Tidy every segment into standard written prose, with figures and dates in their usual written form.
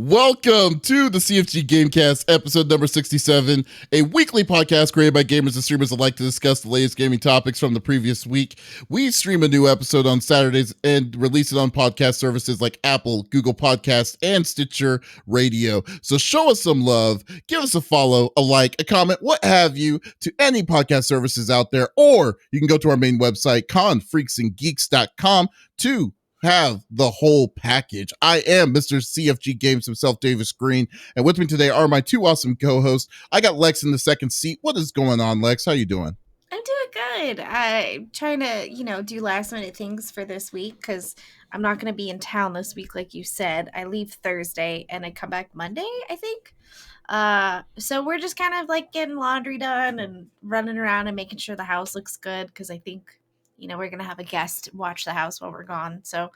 Welcome to the CFG GameCast, episode number 67, a weekly podcast created by gamers and streamers alike to discuss the latest gaming topics from the previous week. We stream a new episode on Saturdays and release it on podcast services like Apple, Google Podcasts, and Stitcher Radio. So show us some love, give us a follow, a like, a comment, what have you, to any podcast services out there, or you can go to our main website, confreaksandgeeks.com, to have the whole package. I am Mr. CFG Games himself, Davis Green, and with me today are my two awesome co-hosts. I got Lex in the second seat. What is going on, Lex? How you doing? I'm doing good. I'm trying to, do last minute things for this week because I'm not going to be in town this week, like you said. I leave Thursday and I come back Monday, I think. So we're just kind of like getting laundry done and running around and making sure the house looks good because I think we're going to have a guest watch the house while we're gone. So,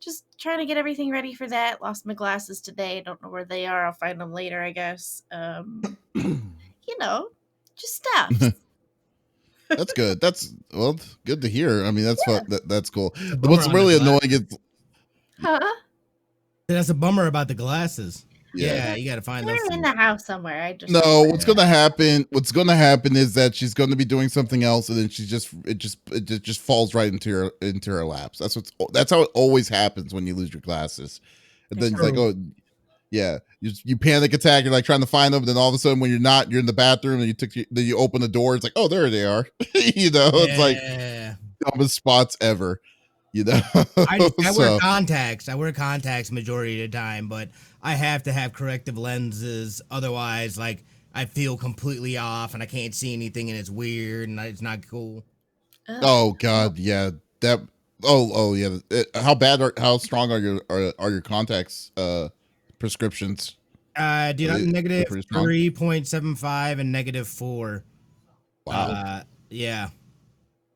just trying to get everything ready for that. Lost my glasses today. Don't know where they are. I'll find them later, I guess. Just stuff. That's good. That's good to hear. I mean, that's fun. That's cool. What's really annoying is, that's a bummer about the glasses. Yeah, you got to find those. They're in the house somewhere. What's going to happen? What's going to happen is that she's going to be doing something else, and then it just falls right into her laps. That's how it always happens when you lose your glasses. And then it's like, oh, yeah, you panic attack. You're like trying to find them, and then all of a sudden, when you're not, you're in the bathroom, and then you open the door. It's like, oh, there they are. It's like dumbest spots ever. I wear contacts. I wear contacts majority of the time, but I have to have corrective lenses. Otherwise, like, I feel completely off and I can't see anything and it's weird and it's not cool. Oh God. Yeah. Yeah. How strong are your contacts, prescriptions? Negative 3.75 and negative 4. Wow. Yeah.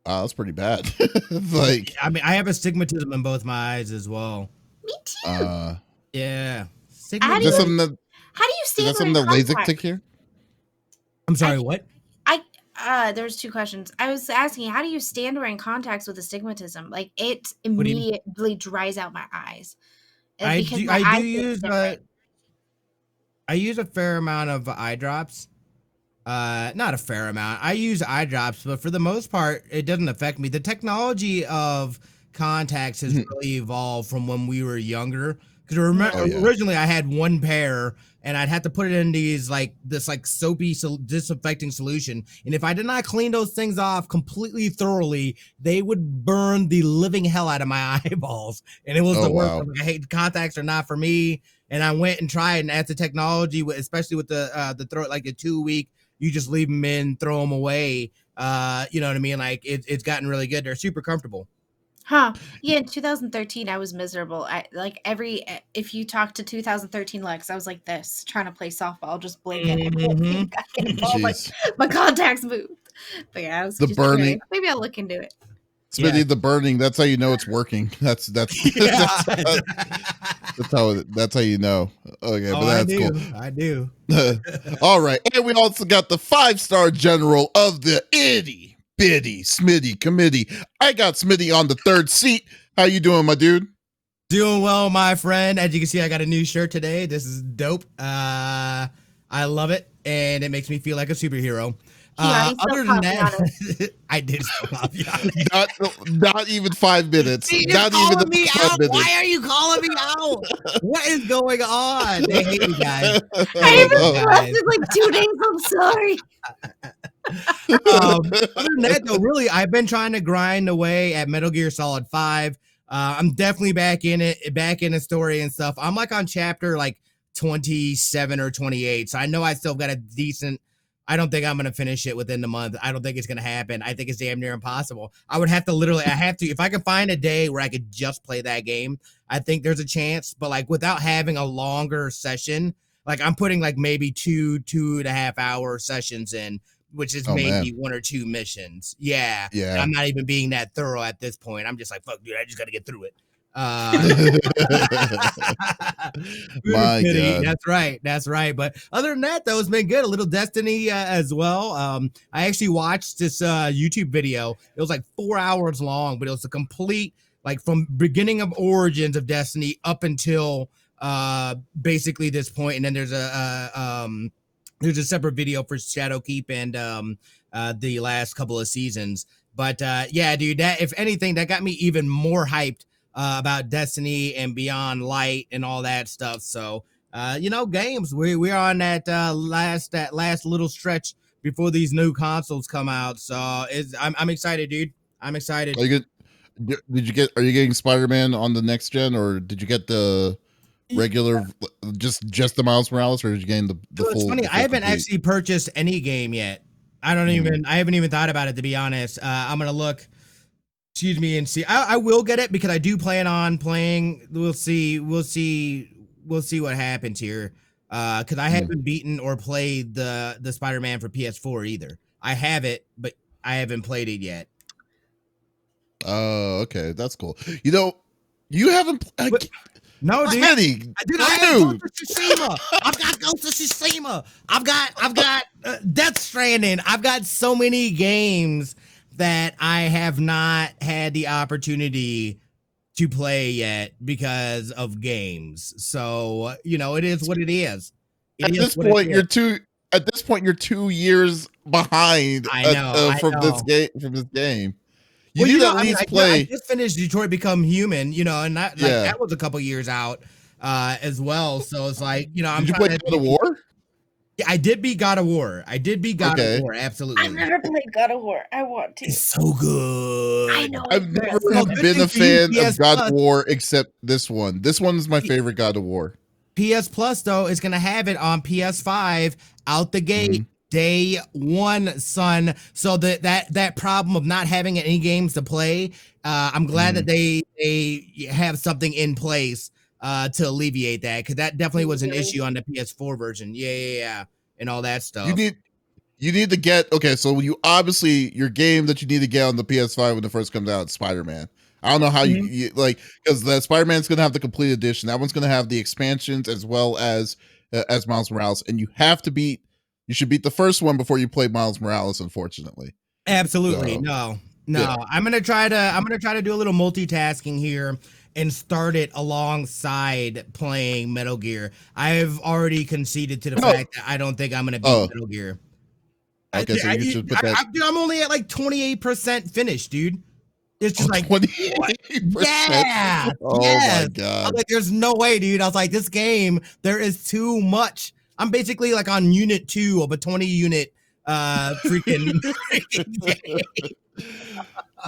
That's pretty bad. I have astigmatism in both my eyes as well. Me too. Yeah. How do you stand is that something that LASIK take care? I'm sorry, what? There's two questions. I was asking, how do you stand wearing contacts with astigmatism? Like, it immediately dries out my eyes. I use a fair amount of eye drops. Not a fair amount. I use eye drops, but for the most part, it doesn't affect me. The technology of contacts has really evolved from when we were younger. Because originally I had one pair, and I'd have to put it in this soapy disinfecting solution. And if I did not clean those things off completely thoroughly, they would burn the living hell out of my eyeballs. And it was the worst. Wow. I hate contacts are not for me. And I went and tried, and as the technology, especially with the throw, like a 2-week. You just leave them in, throw them away. You know what I mean? Like it's gotten really good. They're super comfortable. Huh. Yeah. In 2013, I was miserable. If you talk to 2013 Lex, I was like this, trying to play softball, just blinking. My contacts moved. But yeah, I was the burning. Maybe I'll look into it. Smitty, the burning. That's how you know it's working. That's that's how you know. Okay, but that's cool. I do. All right, and we also got the 5-star general of the itty bitty Smitty committee. I got Smitty on the third seat. How you doing, my dude? Doing well, my friend. As you can see, I got a new shirt today. This is dope. I love it, and it makes me feel like a superhero. Other than that, I did not even 5 minutes. Not even me 5 minutes. Why are you calling me out? What is going on? They hate me, guys. I haven't slept in like 2 days. I'm sorry. Other than that, though, really, I've been trying to grind away at Metal Gear Solid 5. I'm definitely back in the story and stuff. I'm like on chapter like 27 or 28, so I know I still got a decent. I don't think I'm going to finish it within the month. I don't think it's going to happen. I think it's damn near impossible. I have to, if I could find a day where I could just play that game, I think there's a chance, but like without having a longer session, like I'm putting like maybe 2.5 hour sessions in, which is maybe 1 or 2 missions. Yeah. I'm not even being that thorough at this point. I'm just like, fuck dude, I just got to get through it. My God. That's right. But other than that, though, it's been good. A little Destiny as well. I actually watched this YouTube video. It was like 4 hours long, but it was a complete, like from beginning of origins of Destiny up until basically this point, and then there's a separate video for Shadowkeep and the last couple of seasons. But yeah, dude, that if anything, that got me even more hyped about Destiny and Beyond Light and all that stuff. So games, we're on that last little stretch before these new consoles come out. So I'm excited, dude. I'm excited. Are you getting Spider-Man on the next gen, or did you get the regular just the Miles Morales, or did you gain the full? It's funny, I haven't actually purchased any game yet. I haven't even thought about it, to be honest. I'm gonna look, and see. I will get it because I do plan on playing. We'll see what happens here. Because I haven't beaten or played the Spider-Man for PS4 either. I have it, but I haven't played it yet. Oh, okay, that's cool. You haven't. No, dude. Smitty, I have Ghost of Tsushima. I've got Ghost of Tsushima. I've got Death Stranding. I've got so many games that I have not had the opportunity to play yet because of games. So it is what it is. At this point, you're 2 years behind. I know from this game. You well, need to at least play. I just finished Detroit Become Human, and that was a couple years out as well. So it's like, I'm. Did you play God of War? Yeah, I did beat God of War. of War, absolutely. I've never played God of War. I want to. It's so good. I know. I've never been a fan of God of War except this one. This one is my favorite God of War. PS Plus, though, is going to have it on PS5 out the gate. Day one, son. So that problem of not having any games to play, I'm glad that they have something in place to alleviate that, because that definitely was an issue on the PS4 version. Yeah, and all that stuff. You need to get so your game that you need to get on the PS5 when it first comes out is Spider-Man. I don't know how you like, because the Spider-Man's gonna have the complete edition. That one's gonna have the expansions as well as Miles Morales, and you should beat the first one before you play Miles Morales, unfortunately. Absolutely. So, no. Yeah. I'm gonna try to do a little multitasking here and start it alongside playing Metal Gear. I've already conceded to the fact that I don't think I'm gonna beat Metal Gear. Okay, so you should put that. I'm only at like 28% finished, dude. It's just like 28%. Yeah. Oh my god. I was like, there's no way, dude. I was like, this game, there is too much. I'm basically like on unit 2 of a 20 unit freaking game.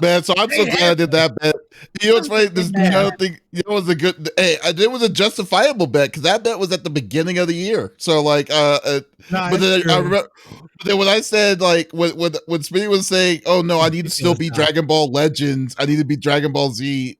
Man, so I'm so glad I did that bet. What's funny? This thing, was a good. Hey, it was a justifiable bet because that bet was at the beginning of the year. So like, but then I remember. But then when I said like when Smitty was saying, "Oh no, I need to still beat Dragon Ball Legends. I need to beat Dragon Ball Z,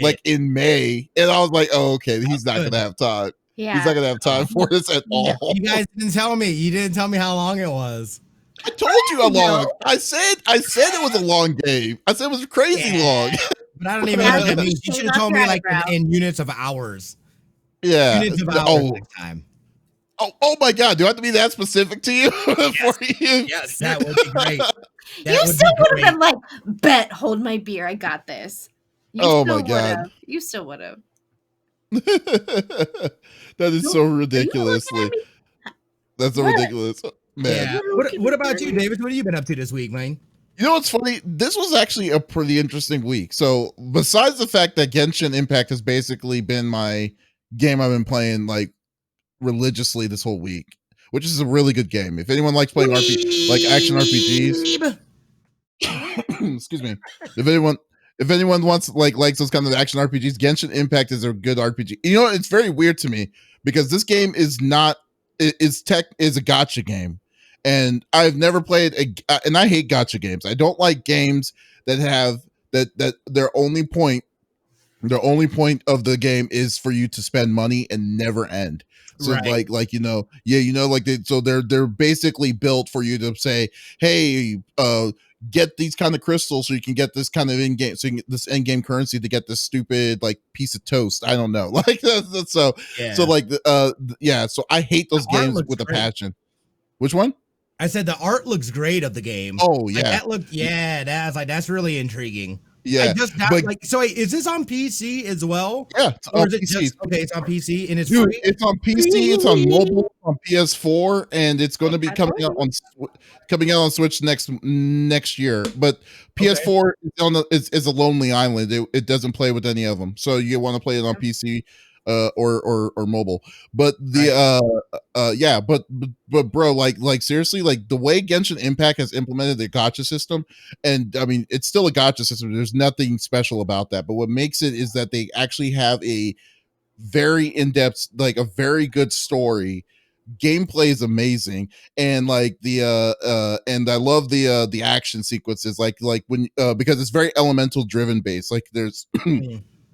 like in May," and I was like, "Oh, okay, he's not gonna have time. Yeah. He's not gonna have time for this at all." You guys didn't tell me. You didn't tell me how long it was. I told you how long. I said it was a long game. I said it was crazy long. But I don't even know what that means. You should have told me like in units of hours. Yeah. Units of hours next time. Oh my god, do I have to be that specific to you? Yes, that would be great. You still would have been like, bet, hold my beer, I got this. Oh my god. You still would have. That is so ridiculously. That's so ridiculous. Man. Yeah. What about you, David? What have you been up to this week, man? You know what's funny? This was actually a pretty interesting week. So besides the fact that Genshin Impact has basically been my game I've been playing like religiously this whole week, which is a really good game. If anyone likes playing action RPGs, excuse me. If anyone wants likes those kind of action RPGs, Genshin Impact is a good RPG. You know, it's very weird to me because this game is not is a gacha game. And I've never played and I hate gacha games. I don't like games that have that their only point of the game is for you to spend money and never end. So right. They're basically built for you to say, hey, get these kind of crystals so you can get this kind of in-game, so you can get this in-game currency to get this stupid like piece of toast. I don't know. So I hate those games with a passion. Which one? I said the art looks great of the game. Oh yeah, that's really intriguing. Yeah, But so wait, is this on PC as well? Yeah, it's Or on is it PC. just okay? It's on PC and it's Dude, free. it's on PC, it's on mobile, on PS4, and it's going to be coming out on Switch next year. But PS4 is a lonely island. It doesn't play with any of them, so you want to play it on PC or mobile. But but bro, like seriously, like the way Genshin Impact has implemented the gacha system, and I mean it's still a gacha system. There's nothing special about that. But what makes it is that they actually have a very in-depth, like a very good story. Gameplay is amazing, and like and I love the action sequences, like when because it's very elemental driven based. Like there's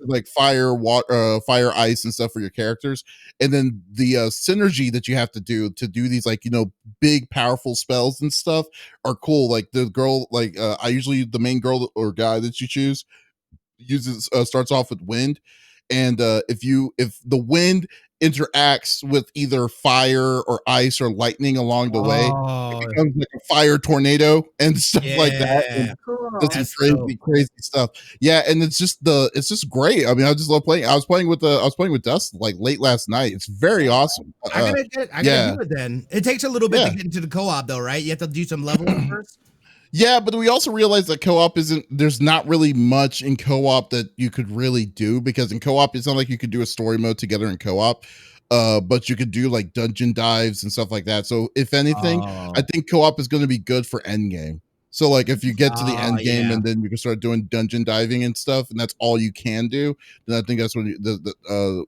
like fire, water, fire, ice, and stuff for your characters, and then the synergy that you have to do these, like, you know, big powerful spells and stuff are cool. Like the girl, like I usually the main girl or guy that you choose uses starts off with wind, and if the wind interacts with either fire or ice or lightning along the way, it becomes like a fire tornado and stuff like that, and does some crazy stuff. Yeah, and it's just great. I mean, I just love playing. I was playing with Dust like late last night. It's very awesome. I gotta do it then. It takes a little bit to get into the co-op though, right? You have to do some leveling first. Yeah, but we also realize that co-op there's not really much in co-op that you could really do, because in co-op, it's not like you could do a story mode together in co-op, but you could do like dungeon dives and stuff like that. So if anything, I think co-op is going to be good for endgame. So like if you get to the end game and then you can start doing dungeon diving and stuff, and that's all you can do, then I think that's what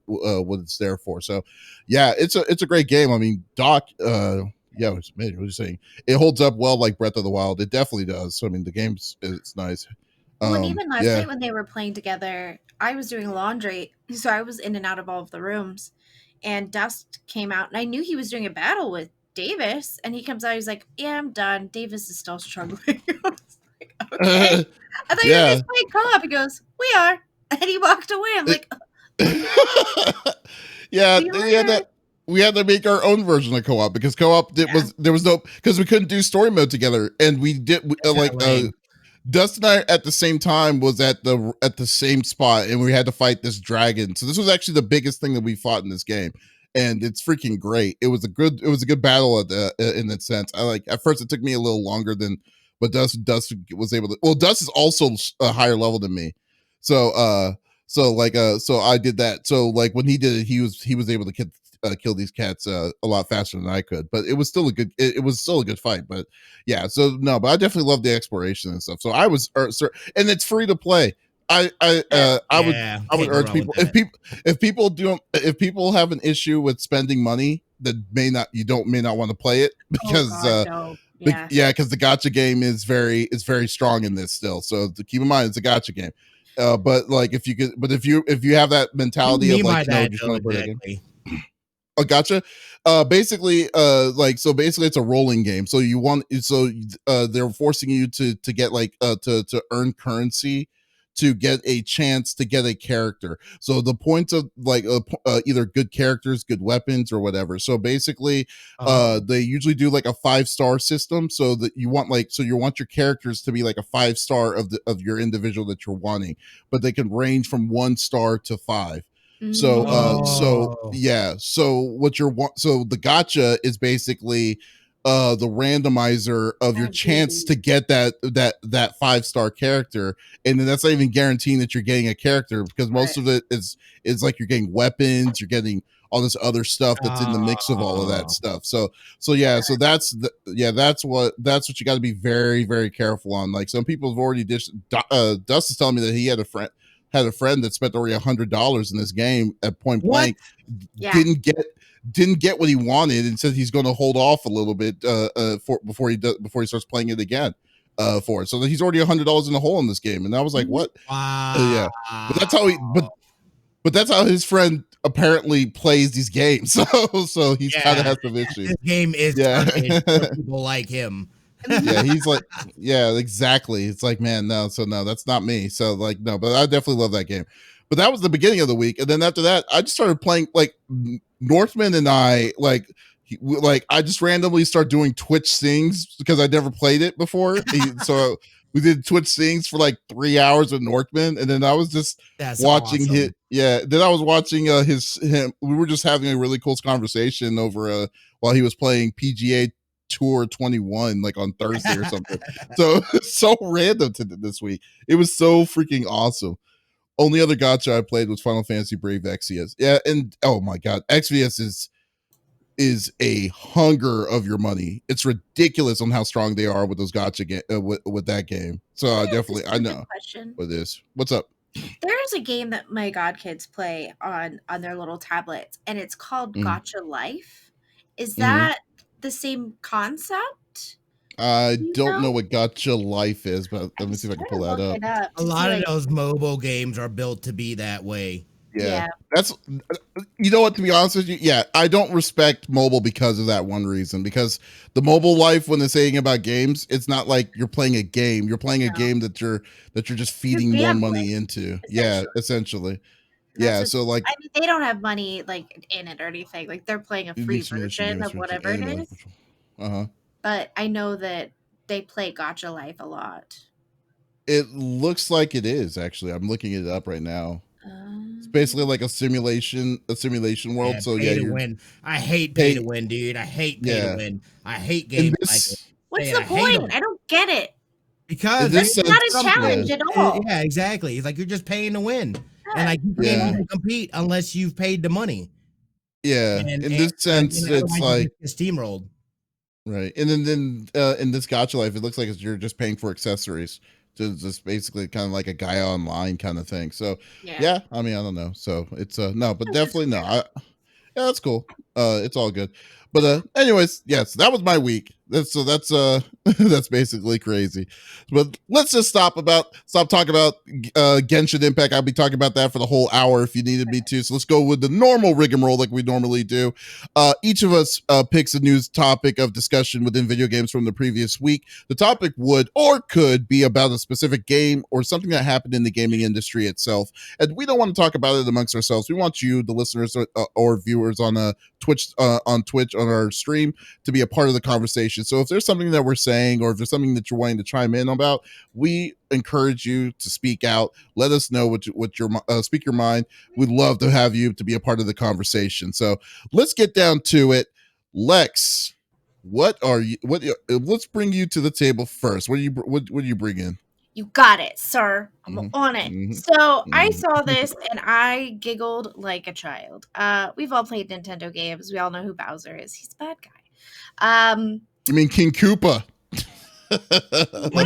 what it's there for. So yeah, it's a great game. I mean, Doc, yeah, what are you saying? It holds up well like Breath of the Wild. It definitely does. So I mean, it's nice. Well, and even last night when they were playing together, I was doing laundry, so I was in and out of all of the rooms, and Dust came out, and I knew he was doing a battle with Davis, and he comes out, he's like, "Yeah, I'm done. Davis is still struggling." I was like, okay. I thought you were just playing co-op. He goes, "We are," and he walked away. I'm like, we had to make our own version of co-op, because co-op there was no, because we couldn't do story mode together, and Dust and I at the same time was at the same spot, and we had to fight this dragon. So this was actually the biggest thing that we fought in this game, and it's freaking great. It was a good battle in that sense. At first it took me a little longer but Dust was able to. Well, Dust is also a higher level than me, so I did that. So like when he did it, he was able to kill these cats a lot faster than I could, but it was still a good fight. But yeah, so no, but I definitely love the exploration and stuff. So I was and it's free to play. I would urge people, if people have an issue with spending money that may not want to play it, because because the gacha game is very strong in this still. So to keep in mind, it's a gacha game. But like if you have that mentality of like, just want to play a game. Oh, gotcha. Basically it's a rolling game. So they're forcing you to get like to earn currency to get a chance to get a character. So the points of like either good characters, good weapons, or whatever. So basically, they usually do like a 5-star system, so that you want your characters to be like a 5-star of your individual that you're wanting, but they can range from 1 star to 5. So the gacha is basically the randomizer of your chance to get that 5-star character, and then that's not even guaranteeing that you're getting a character, because most of it is like you're getting weapons, you're getting all this other stuff that's in the mix of all of that stuff. So that's what you got to be very, very careful on. Like some people have already Dust is telling me that he had a friend that spent already $100 in this game at point blank. Didn't get what he wanted, and said he's going to hold off a little bit before he starts playing it again for it. So he's already $100 in the hole in this game, and I was like, what? Wow. But that's how his friend apparently plays these games. So he's kind of has some issues. This game is for people like him. He's like, exactly. It's like, man, no, that's not me. So like, no, but I definitely love that game. But that was the beginning of the week, and then after that, I just started playing. Like Northman and I, I just randomly start doing Twitch things because I never played it before. So we did Twitch things for like 3 hours with Norkman, and then I was just That's watching awesome. then I was watching him. We were just having a really cool conversation over while he was playing PGA Tour 21 like on Thursday or something. So so random to this week. It was so freaking awesome. Only other gacha I played was Final Fantasy Brave Exvius. Yeah, and oh my god, Exvius is a hunger of your money. It's ridiculous on how strong they are with those gacha with that game. So I know question. what it is. What's up? There's a game that my godkids play on their little tablets, and it's called Gacha Life. Is that the same concept? I don't know what Gacha Life is, but let me see if I can pull that up. A lot of those mobile games are built to be that way. Yeah. That's, you know what, to be honest with you, yeah, I don't respect mobile because of that one reason. Because the mobile life, when they're saying about games, it's not like you're playing a game. You're playing a game that you're just feeding more money into. Yeah, essentially. Yeah, so like, I mean, they don't have money like in it or anything. Like they're playing a free version of whatever it is. But I know that they play Gacha Life a lot. It looks like it is, actually. I'm looking it up right now. It's basically like a simulation world. So pay to win. I hate pay to win, dude. I hate pay to win. I hate games like it. What's the point? I don't get it. Because it's not a challenge at all. Yeah, exactly. It's like you're just paying to win. And like you can't even compete unless you've paid the money. Yeah. In this sense, it's like steamrolled. Right. And then in this Gacha Life, it looks like you're just paying for accessories. Just basically kind of like a Gaia Online kind of thing. So yeah, I mean, I don't know. So it's no, but definitely no. Yeah, that's cool. It's all good. But anyways, yes, that was my week. That's that's basically crazy. But let's just stop talking about Genshin Impact. I'll be talking about that for the whole hour if you needed me to. So let's go with the normal rigmarole like we normally do. Each of us picks a news topic of discussion within video games from the previous week. The topic would or could be about a specific game or something that happened in the gaming industry itself. And we don't want to talk about it amongst ourselves. We want you, the listeners or viewers on Twitch on our stream, to be a part of the conversation. So if there's something that we're saying or if there's something that you're wanting to chime in about, we encourage you to speak out. Let us know what your speak your mind. We'd love to have you to be a part of the conversation. So let's get down to it. Lex, let's bring you to the table first. What do you bring in? You got it, sir. I'm on it. So I saw this and I giggled like a child. We've all played Nintendo games. We all know who Bowser is. He's a bad guy. You mean King Koopa? What?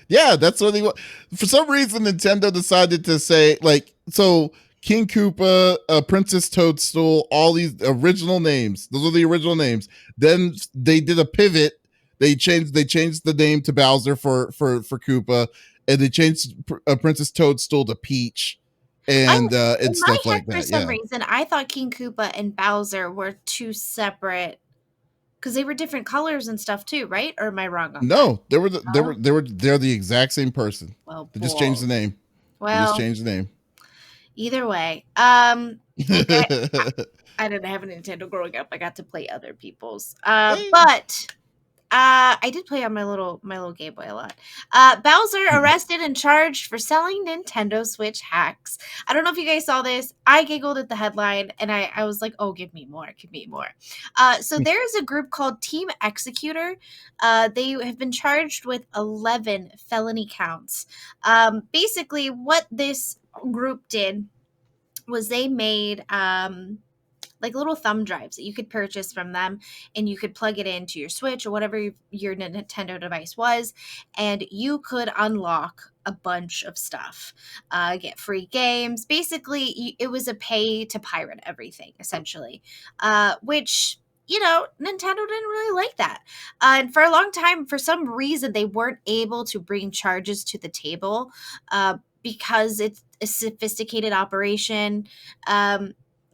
Yeah, that's what he. For some reason, Nintendo decided to say King Koopa, Princess Toadstool, all these original names. Those are the original names. Then they did a pivot. They changed the name to Bowser for Koopa, and they changed Princess Toadstool to Peach, and stuff like that. For some reason, I thought King Koopa and Bowser were two separate, because they were different colors and stuff too, right? Or am I wrong on that? They're the exact same person. Well, they just changed the name. Either way, okay, I didn't have a Nintendo growing up. I got to play other people's, but I did play on my little Game Boy a lot. Bowser arrested and charged for selling Nintendo Switch hacks. I don't know if you guys saw this. I giggled at the headline and I was like, oh, give me more. So there's a group called Team Executor. They have been charged with 11 felony counts. Basically, what this group did was they made like little thumb drives that you could purchase from them, and you could plug it into your Switch or whatever your Nintendo device was, and you could unlock a bunch of stuff, get free games. Basically, it was a pay to pirate everything, essentially, which, Nintendo didn't really like that. And for a long time, for some reason, they weren't able to bring charges to the table because it's a sophisticated operation.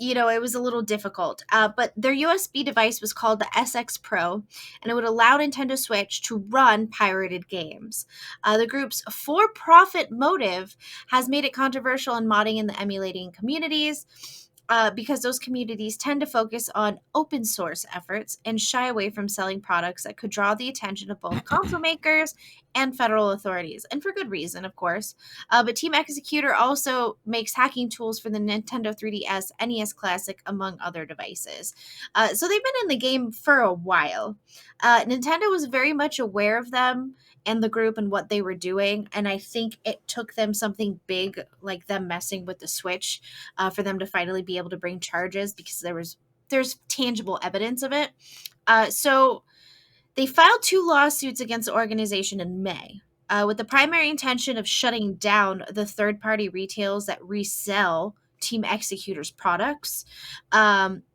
It was a little difficult, but their USB device was called the SX Pro, and it would allow Nintendo Switch to run pirated games. The group's for-profit motive has made it controversial in modding and the emulating communities. because those communities tend to focus on open source efforts and shy away from selling products that could draw the attention of both console makers and federal authorities, and for good reason, of course. But Team Executor also makes hacking tools for the Nintendo 3DS, NES Classic, among other devices. So they've been in the game for a while. Nintendo was very much aware of them and the group and what they were doing, and I think it took them something big like them messing with the Switch for them to finally be able to bring charges, because there's tangible evidence of it. So they filed 2 lawsuits against the organization in May, with the primary intention of shutting down the third-party retailers that resell Team Executor's products,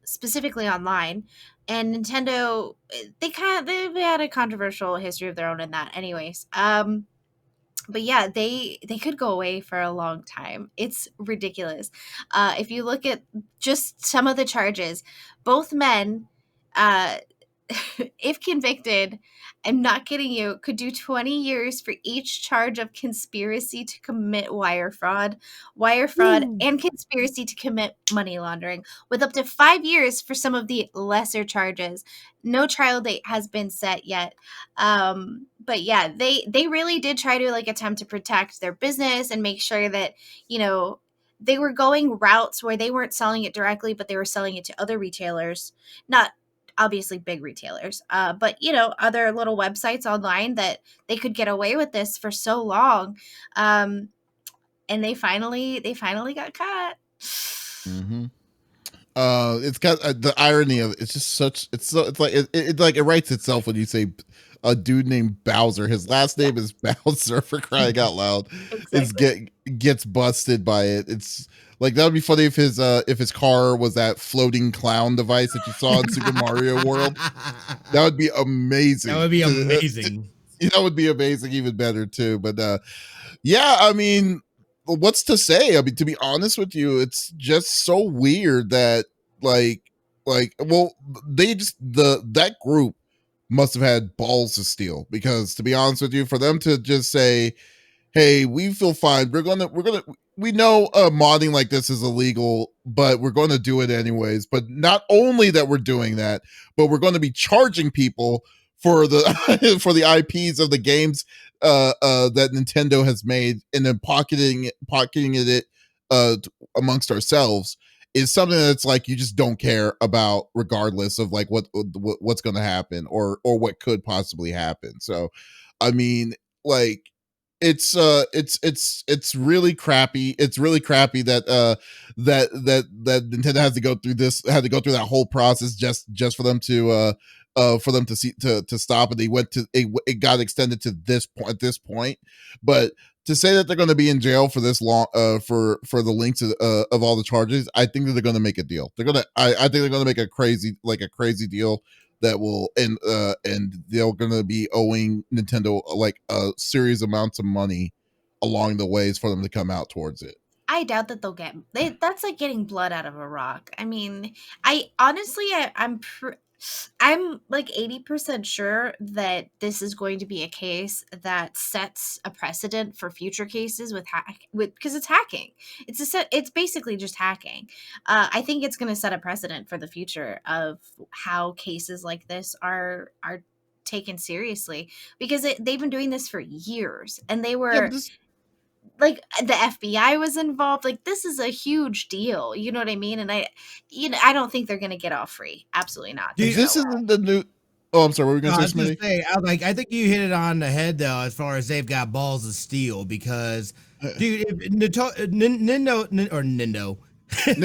specifically online. And Nintendo, they've had a controversial history of their own in that, anyways. But yeah, they could go away for a long time. It's ridiculous. If you look at just some of the charges, both men, uh, if convicted, I'm not kidding you, could do 20 years for each charge of conspiracy to commit wire fraud, and conspiracy to commit money laundering, with up to 5 years for some of the lesser charges. No trial date has been set yet. But yeah, they really did try to like attempt to protect their business and make sure that, you know, they were going routes where they weren't selling it directly, but they were selling it to other retailers, not obviously big retailers, but you know, other little websites online that they could get away with this for so long, and they finally got caught. Mm-hmm. It's got the irony of it's just such it's like it like it writes itself when you say a dude named Bowser. His last name is Bowser, for crying out loud. Exactly. Gets busted by it. It's like that would be funny if his car was that floating clown device that you saw in Super Mario World. That would be amazing. That would be amazing. That would be amazing, even better too. But yeah, I mean, what's to say? I mean, to be honest with you, it's just so weird that well, they just that group must have had balls to steal, because to be honest with you, for them to just say, hey, we feel fine, we know modding like this is illegal, but we're going to do it anyways. But not only that we're doing that, but we're going to be charging people for the for the IPs of the games that Nintendo has made, and then pocketing it amongst ourselves, is something that's like you just don't care about, regardless of like what's going to happen or what could possibly happen. So, I mean, like, it's really crappy. It's really crappy that that Nintendo has to go through that whole process just for them to stop, and it got extended to this point. But to say that they're going to be in jail for this long, for the links of all the charges, I think that they're going to make a deal. I think they're going to make a crazy deal that will, and they're going to be owing Nintendo like a serious amounts of money along the ways for them to come out towards it. I doubt that that's like getting blood out of a rock. I mean, I honestly, I'm like 80% sure that this is going to be a case that sets a precedent for future cases because it's hacking. It's basically just hacking. I think it's going to set a precedent for the future of how cases like this are taken seriously, because they've been doing this for years, and they were like, the FBI was involved. Like, this is a huge deal. You know what I mean? And I don't think they're going to get off free. Absolutely not. Dude, this isn't the new. Oh, I'm sorry. What were we going to say, Smitty? I think you hit it on the head, though, as far as they've got balls of steel, because, dude, Nintendo. I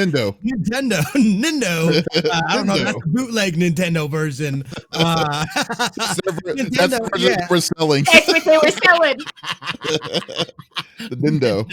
don't know. That's the bootleg Nintendo version. That's the version we're selling. That's what they were selling. The Nintendo.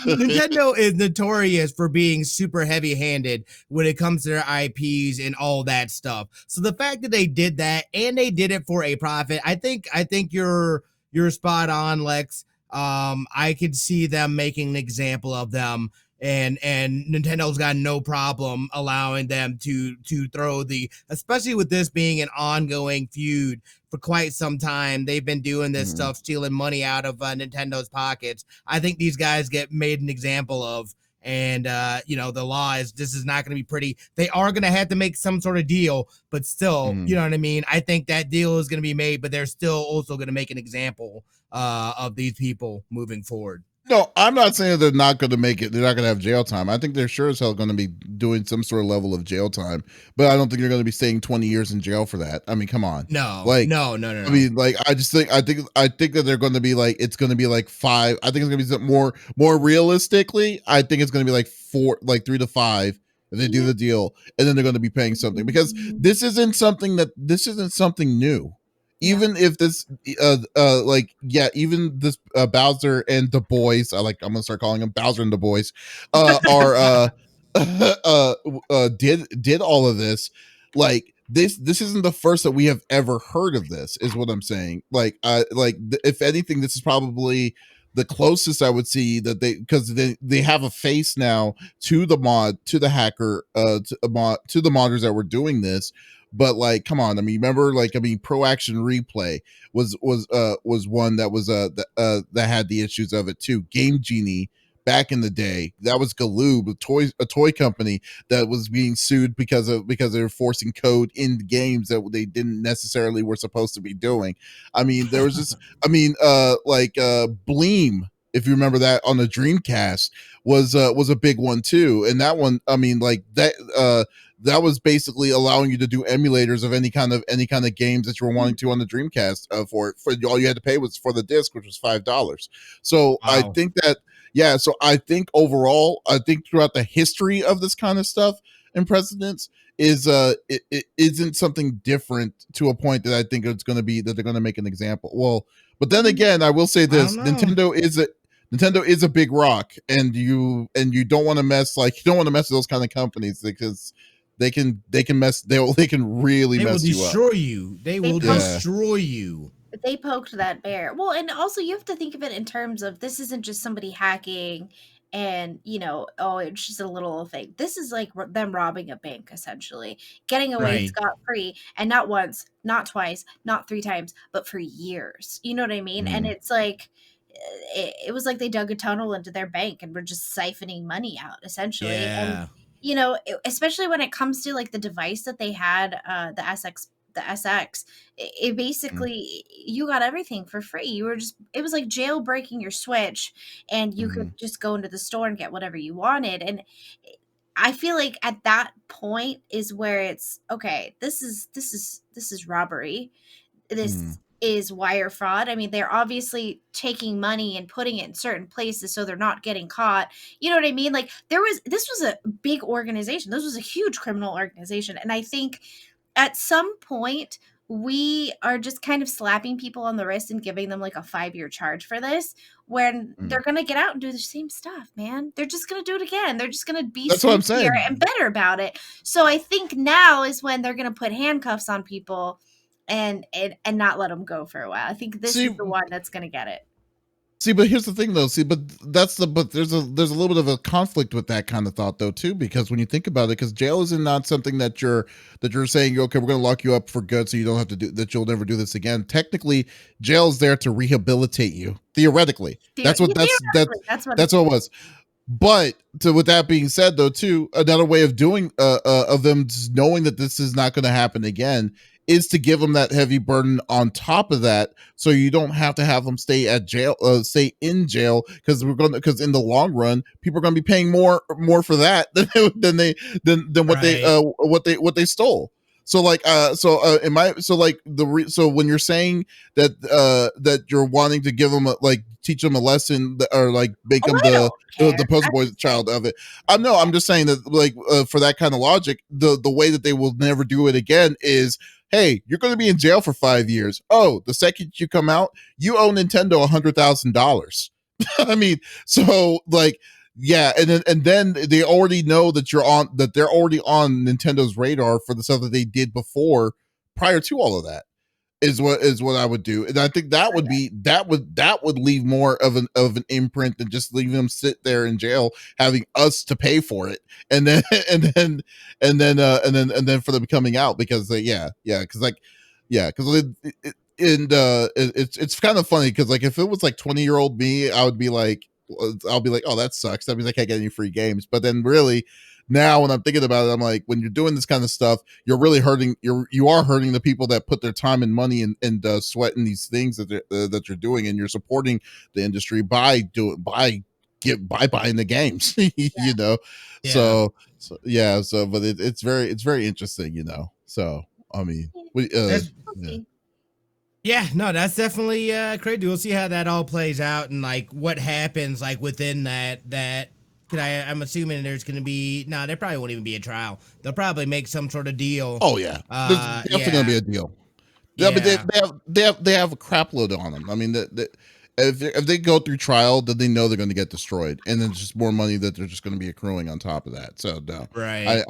Nintendo is notorious for being super heavy-handed when it comes to their IPs and all that stuff. So the fact that they did that, and they did it for a profit, I think you're spot on, Lex. I could see them making an example of them, and Nintendo's got no problem allowing them to throw especially with this being an ongoing feud for quite some time. They've been doing this stuff, stealing money out of Nintendo's pockets. I think these guys get made an example of, and the law is this is not going to be pretty. They are going to have to make some sort of deal, but still, you know what I mean? I think that deal is going to be made, but they're still also going to make an example of these people moving forward. No, I'm not saying they're not going to make it. They're not going to have jail time. I think they're sure as hell going to be doing some sort of level of jail time, but I don't think they're going to be staying 20 years in jail for that. I mean, come on. No. I mean, like, I think that they're going to be like, it's going to be like 5. I think it's going to be more realistically. I think it's going to be like 3 to 5 if they do the deal, and then they're going to be paying something, because this isn't something new. Even if this, even this Bowser and the boys, I'm gonna start calling them Bowser and the boys, did all of this. Like this isn't the first that we have ever heard of this, is what I'm saying. If anything, this is probably the closest I would see that because they have a face now to the hacker, to the modders that were doing this. But like, come on, I mean, remember, Pro Action Replay was one that was that had the issues of it too. Game Genie back in the day, that was Galoob, a toy company that was being sued because they were forcing code in games that they didn't necessarily were supposed to be doing. I mean, there was this, Bleem, if you remember that on the Dreamcast, was a big one too. And that one, I mean, like that was basically allowing you to do emulators of any kind of games that you were wanting to on the Dreamcast. For all you had to pay was for the disc, which was $5. So wow. I think that, yeah. So I think overall, throughout the history of this kind of stuff and precedents is it isn't something different to a point that I think it's going to be that they're going to make an example. Well, but then again, I will say this: Nintendo is a big rock, and you don't want to mess with those kind of companies, because they can really mess you up. They will destroy you. They poked that bear. Well, and also you have to think of it in terms of, this isn't just somebody hacking and, it's just a little thing. This is like them robbing a bank, essentially, getting away scot-free, and not once, not twice, not 3 times, but for years. You know what I mean? And it's like, it was like they dug a tunnel into their bank and were just siphoning money out, essentially. Yeah. And, especially when it comes to like the device that they had, the SX, it basically, you got everything for free. It was like jailbreaking your Switch, and you could just go into the store and get whatever you wanted. And I feel like at that point is where it's okay. This is robbery. This is wire fraud. I mean, they're obviously taking money and putting it in certain places so they're not getting caught. You know what I mean? Like, this was a big organization. This was a huge criminal organization. And I think at some point we are just kind of slapping people on the wrist and giving them like a 5-year charge for this, when they're going to get out and do the same stuff, man. They're just going to do it again. They're just going to be sneakier and better about it. So I think now is when they're going to put handcuffs on people and not let them go for a while. I think this is the one that's going to get it. See, but here's the thing, though. But there's a little bit of a conflict with that kind of thought, though, too, because when you think about it, because jail is not something that you're saying, okay, we're going to lock you up for good, so you don't have to do that. You'll never do this again. Technically, jail is there to rehabilitate you. Theoretically, that's what it was. But with that being said, though, too, another way of doing of them just knowing that this is not going to happen again is to give them that heavy burden on top of that, so you don't have to have them stay in jail, because in the long run, people are going to be paying more for that than what they stole. So when you're saying that you're wanting to give them teach them a lesson, or make them the poster boy child of it, I'm just saying that for that kind of logic, the way that they will never do it again is, hey, you're going to be in jail for 5 years. Oh, the second you come out, you owe Nintendo $100,000. I mean, so yeah, and then they already know that they're already on Nintendo's radar for the stuff that they did before, prior to all of that. Is what I would do, and I think that would leave more of an imprint than just leaving them sit there in jail, having us to pay for it, and then for them coming out, because it's kind of funny, because if it was 20-year-old me, I would be like, I'll be like, oh, that sucks. That means I can't get any free games. But then really now when I'm thinking about it, I'm like, when you're doing this kind of stuff, you're really hurting. You are hurting the people that put their time and money and sweat in these things that you're doing, and you're supporting the industry by buying the games. You know, Yeah. so but it's very interesting. You know, so I mean, yeah, no, that's definitely crazy. We'll see how that all plays out and like what happens like within that. I'm assuming there's going to be there probably won't even be a trial. They'll probably make some sort of deal. Oh yeah, there's definitely gonna be a deal. Yeah, but they have a crap load on them. I mean, if they go through trial, then they know they're going to get destroyed, and then it's just more money that they're just going to be accruing on top of that. So no, right,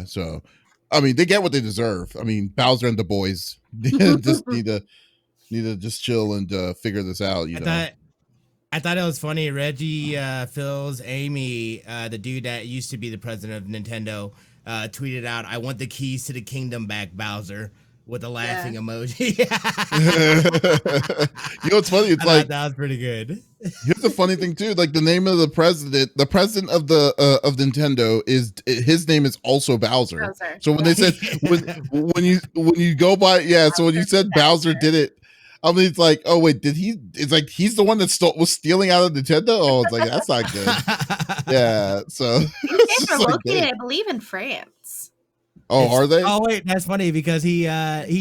So I mean, they get what they deserve. I mean, Bowser and the boys just need to just chill and figure this out. I thought it was funny. Reggie Fils Amy, the dude that used to be the president of Nintendo, tweeted out, "I want the keys to the kingdom back, Bowser," with a laughing emoji. You know what's funny? It's like that was pretty good. Here's the funny thing too. Like the name of the president of the of Nintendo his name is also Bowser. So when they said when you go by so when you said Bowser did it. I mean, it's like, oh wait, did he? It's like he's the one that was stealing out of Nintendo. Oh, it's like that's not good. Yeah, so they're located, I believe, in France. Oh, are they? Oh wait, that's funny because he actually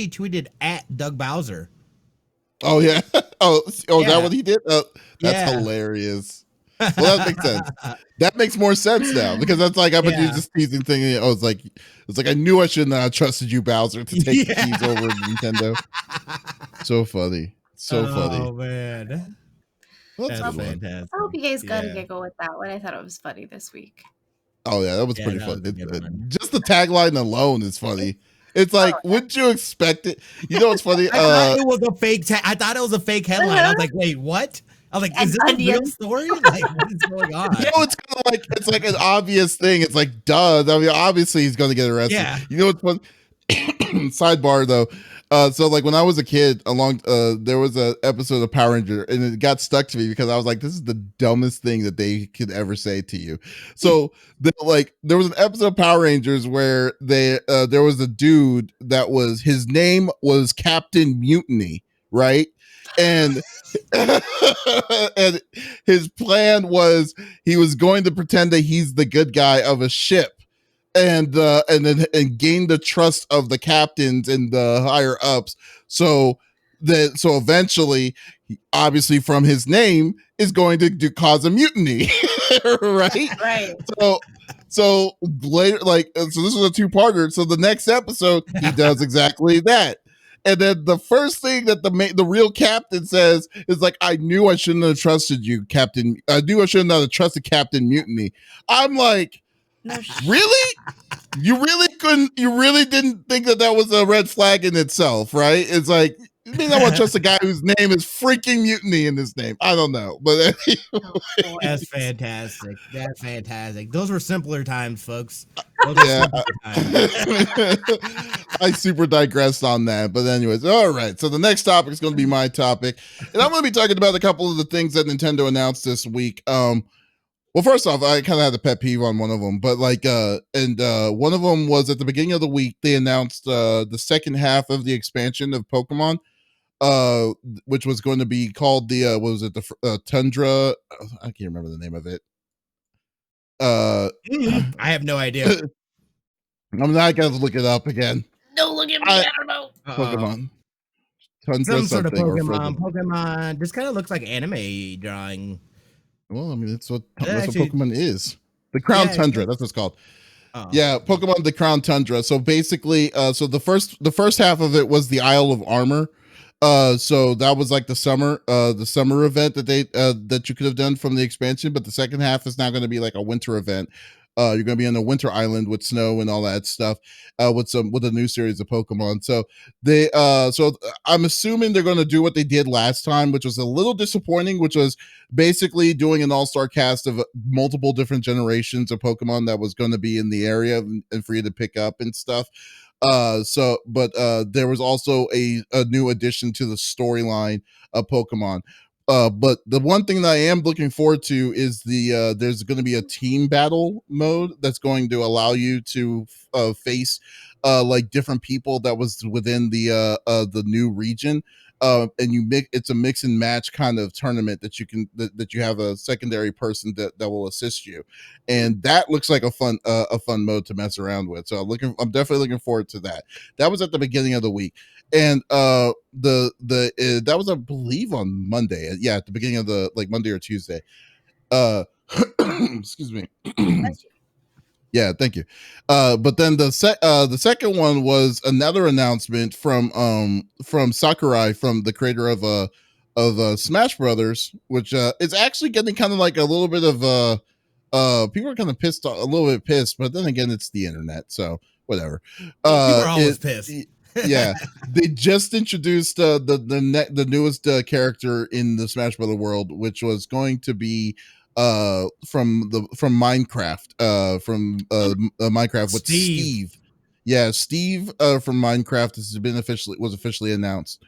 tweeted at Doug Bowser. Oh yeah. Oh, is that what he did? That's hilarious. Well, that makes sense. That makes more sense now because that's like I've been just teasing thing. Oh, it's like I knew I shouldn't have trusted you, Bowser, to take the keys over to Nintendo. So funny, funny. Oh man, well, that's fantastic. I hope you guys got a giggle with that one. I thought it was funny this week. Oh yeah, that was pretty funny. Just the tagline alone is funny. It's like, wouldn't you expect it? You know what's funny? I thought it was a fake. I thought it was a fake headline. I was like, wait, what? I was like, is this a real story? Like, what is going on? You know, it's kind of like an obvious thing. It's like, duh. I mean, obviously he's going to get arrested. Yeah. You know what's fun? Sidebar though. So like when I was a kid, there was an episode of Power Ranger, and it got stuck to me because I was like, this is the dumbest thing that they could ever say to you. So there was an episode of Power Rangers where there was a dude that his name was Captain Mutiny, right? And and his plan was he was going to pretend that he's the good guy of a ship and gain the trust of the captains and the higher ups so eventually, obviously from his name, is going to cause a mutiny. right so later, so this was a two-parter. So the next episode he does exactly that. And then the first thing that the real captain says is like, I knew I shouldn't have trusted you, Captain. I knew I shouldn't have trusted Captain Mutiny. I'm like, really? You really didn't think that was a red flag in itself, right? It's like, you mean I want to trust a guy whose name is freaking Mutiny in his name? I don't know. But anyway. That's fantastic. That's fantastic. Those were simpler times, folks. I super digressed on that. But anyways, all right. So the next topic is going to be my topic. And I'm going to be talking about a couple of the things that Nintendo announced this week. Well, first off, I kind of had a pet peeve on one of them, but one of them was at the beginning of the week, they announced the second half of the expansion of Pokemon, which was going to be called the Tundra. I can't remember the name of it. I have no idea. I'm not going to look it up again. No, look at me. I don't know. Pokemon. Tundra Some sort of Pokemon. This kind of looks like anime drawing. Well, I mean, that's what Pokemon is. The Crown Tundra, that's what it's called. Oh. Yeah, Pokemon the Crown Tundra. So basically, so the first half of it was the Isle of Armor. So that was like the summer event that that you could have done from the expansion, but the second half is now going to be like a winter event. You're going to be on a winter island with snow and all that stuff, with a new series of Pokemon. So I'm assuming they're going to do what they did last time, which was a little disappointing, which was basically doing an all-star cast of multiple different generations of Pokemon that was going to be in the area and for you to pick up and stuff. But there was also a new addition to the storyline of Pokemon. But the one thing that I am looking forward to is there's going to be a team battle mode that's going to allow you to face like different people that was within the new region. And it's a mix and match kind of tournament that that you have a secondary person that will assist you, and that looks like a fun mode to mess around with. So I'm definitely looking forward to that. That was at the beginning of the week, and that was, I believe, on Monday. Yeah, at the beginning of the Monday or Tuesday. Excuse me. Yeah, thank you. But then the second one was another announcement from Sakurai, from the creator of Smash Brothers, which is actually getting kind of like a little bit of people are kind of pissed, a little bit pissed, but then again, it's the internet, so whatever. People are always pissed. Yeah, they just introduced the newest character in the Smash Brother world, which was going to be from Minecraft, from Minecraft with Steve. Yeah, Steve from Minecraft was officially announced.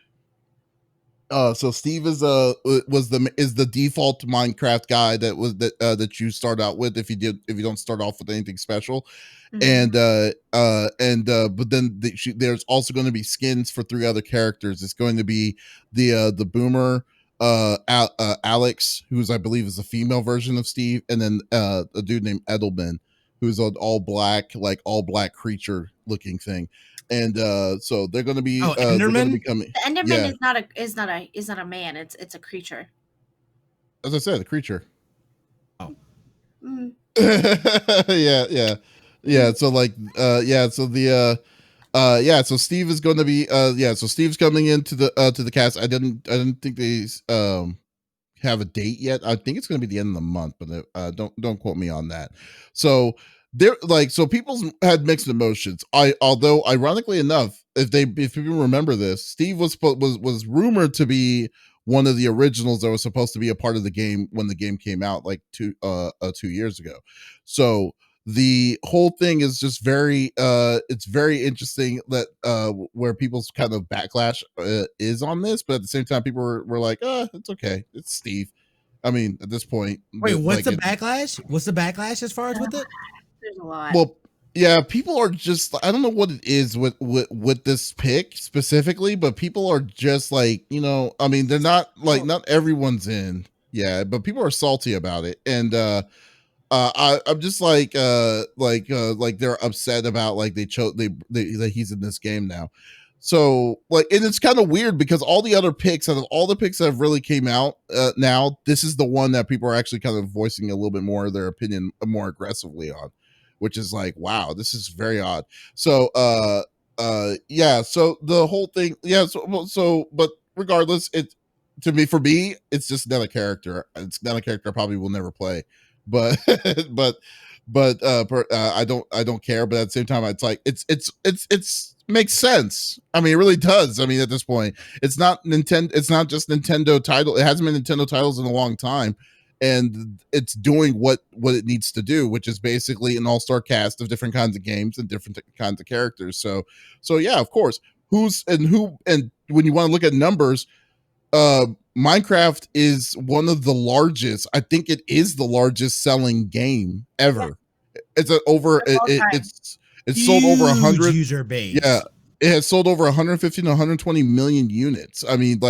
So Steve is the default Minecraft guy that you start out with if you don't start off with anything special. Mm-hmm. But then there's also going to be skins for 3 other characters. It's going to be the boomer, Alex, who's, I believe, is the female version of Steve, and then a dude named Edelman, who's an all black creature looking thing. And so they're going to be Enderman. The Enderman is not a man. It's a creature. As I said, a creature. Oh. Mm. Yeah. So so Steve is going to be so Steve's coming into the cast. I didn't think they have a date yet. I think it's going to be the end of the month, but don't quote me on that. So people had mixed emotions. Although ironically enough, if people remember this, Steve was rumored to be one of the originals that was supposed to be a part of the game when the game came out 2 years ago. So the whole thing is just it's very interesting that where people's kind of backlash is on this, but at the same time people were like, it's okay, it's Steve. I mean, at this point, wait, what's the backlash? What's the backlash as far as with it? There's a lot. Well, yeah, people are just, I don't know what it is with this pick specifically, but people are just I mean, they're not not everyone's in. Yeah, but people are salty about it, and I'm just they're upset about that he's in this game now. So and it's kind of weird because all the other picks, out of all the picks that have really came out now, this is the one that people are actually kind of voicing a little bit more of their opinion more aggressively on, which is wow, this is very odd. So so the whole thing, but regardless, for me, it's just another character. It's not a character I probably will never play. But I don't care. But at the same time, it's makes sense. I mean, it really does. I mean, at this point, it's not just Nintendo title. It hasn't been Nintendo titles in a long time, and it's doing what it needs to do, which is basically an all-star cast of different kinds of games and different kinds of characters. So yeah, of course, and when you want to look at numbers, Minecraft is one of the largest. I think it is the largest selling game ever. It's it's sold over 100 user base. Yeah, it has sold over 150 to 120 million units. I mean,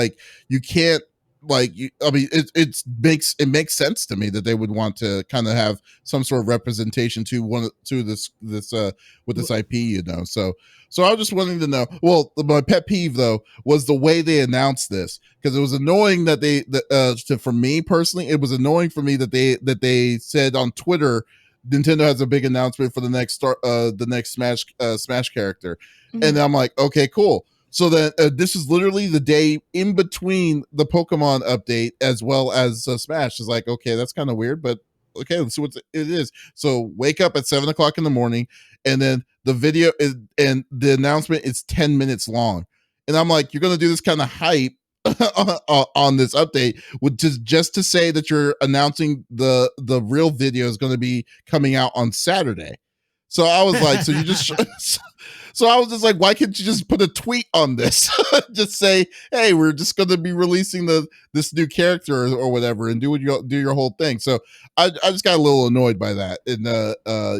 you can't it makes sense to me that they would want to kind of have some sort of representation to this with this IP, So I was just wanting to know. Well, my pet peeve though was the way they announced this, because it was annoying that for me personally, it was annoying for me that they said on Twitter, Nintendo has a big announcement for the next Smash character, mm-hmm. And I'm like, okay, cool. So then this is literally the day in between the Pokemon update as well as Smash. Is okay, that's kind of weird, but okay, let's see what it is. So wake up at 7:00 in the morning, and then the video and the announcement is 10 minutes long. And I'm like, you're going to do this kind of hype on this update with just to say that you're announcing the real video is going to be coming out on Saturday. So I was like, so you just So I was just like, why can't you just put a tweet on this? Just say, hey, we're just going to be releasing this new character or whatever, and do your whole thing. So I just got a little annoyed by that. And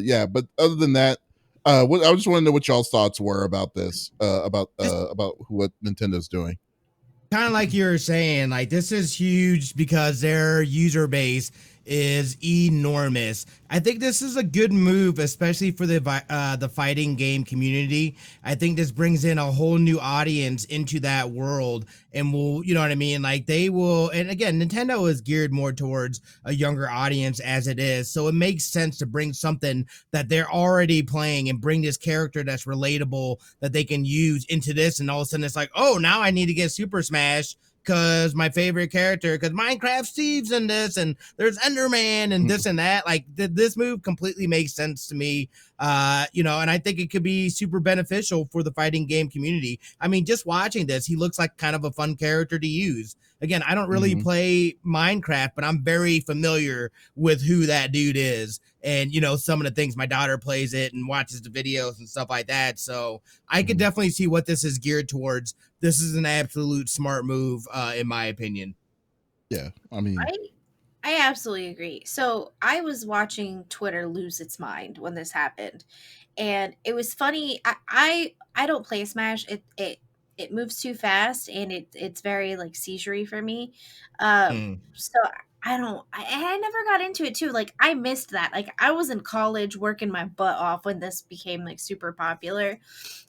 yeah, but other than that, I just want to know what y'all's thoughts were about this, about what Nintendo's doing. Kind of like you were saying, like this is huge because their user base is enormous. I think this is a good move, especially for the fighting game community. I think this brings in a whole new audience into that world, and will, you know what I mean? Like they will, and again, Nintendo is geared more towards a younger audience as it is, so it makes sense to bring something that they're already playing and bring this character that's relatable that they can use into this, and all of a sudden it's like, oh, now I need to get Super Smash because my favorite character, because Minecraft Steve's in this, and there's Enderman and this and that. Like this move completely makes sense to me. You know, and I think it could be super beneficial for the fighting game community. I mean, just watching this, he looks like kind of a fun character to use. Again, I don't really play Minecraft, but I'm very familiar with who that dude is. And, you know, some of the things, my daughter plays it and watches the videos and stuff like that. So I could definitely see what this is geared towards. This is an absolute smart move, in my opinion. Yeah, I mean, I absolutely agree. So I was watching Twitter lose its mind when this happened, and it was funny. I don't play Smash. It moves too fast, and it's very like seizure-y for me. So I never got into it too. Like I missed that. Like I was in college working my butt off when this became like super popular,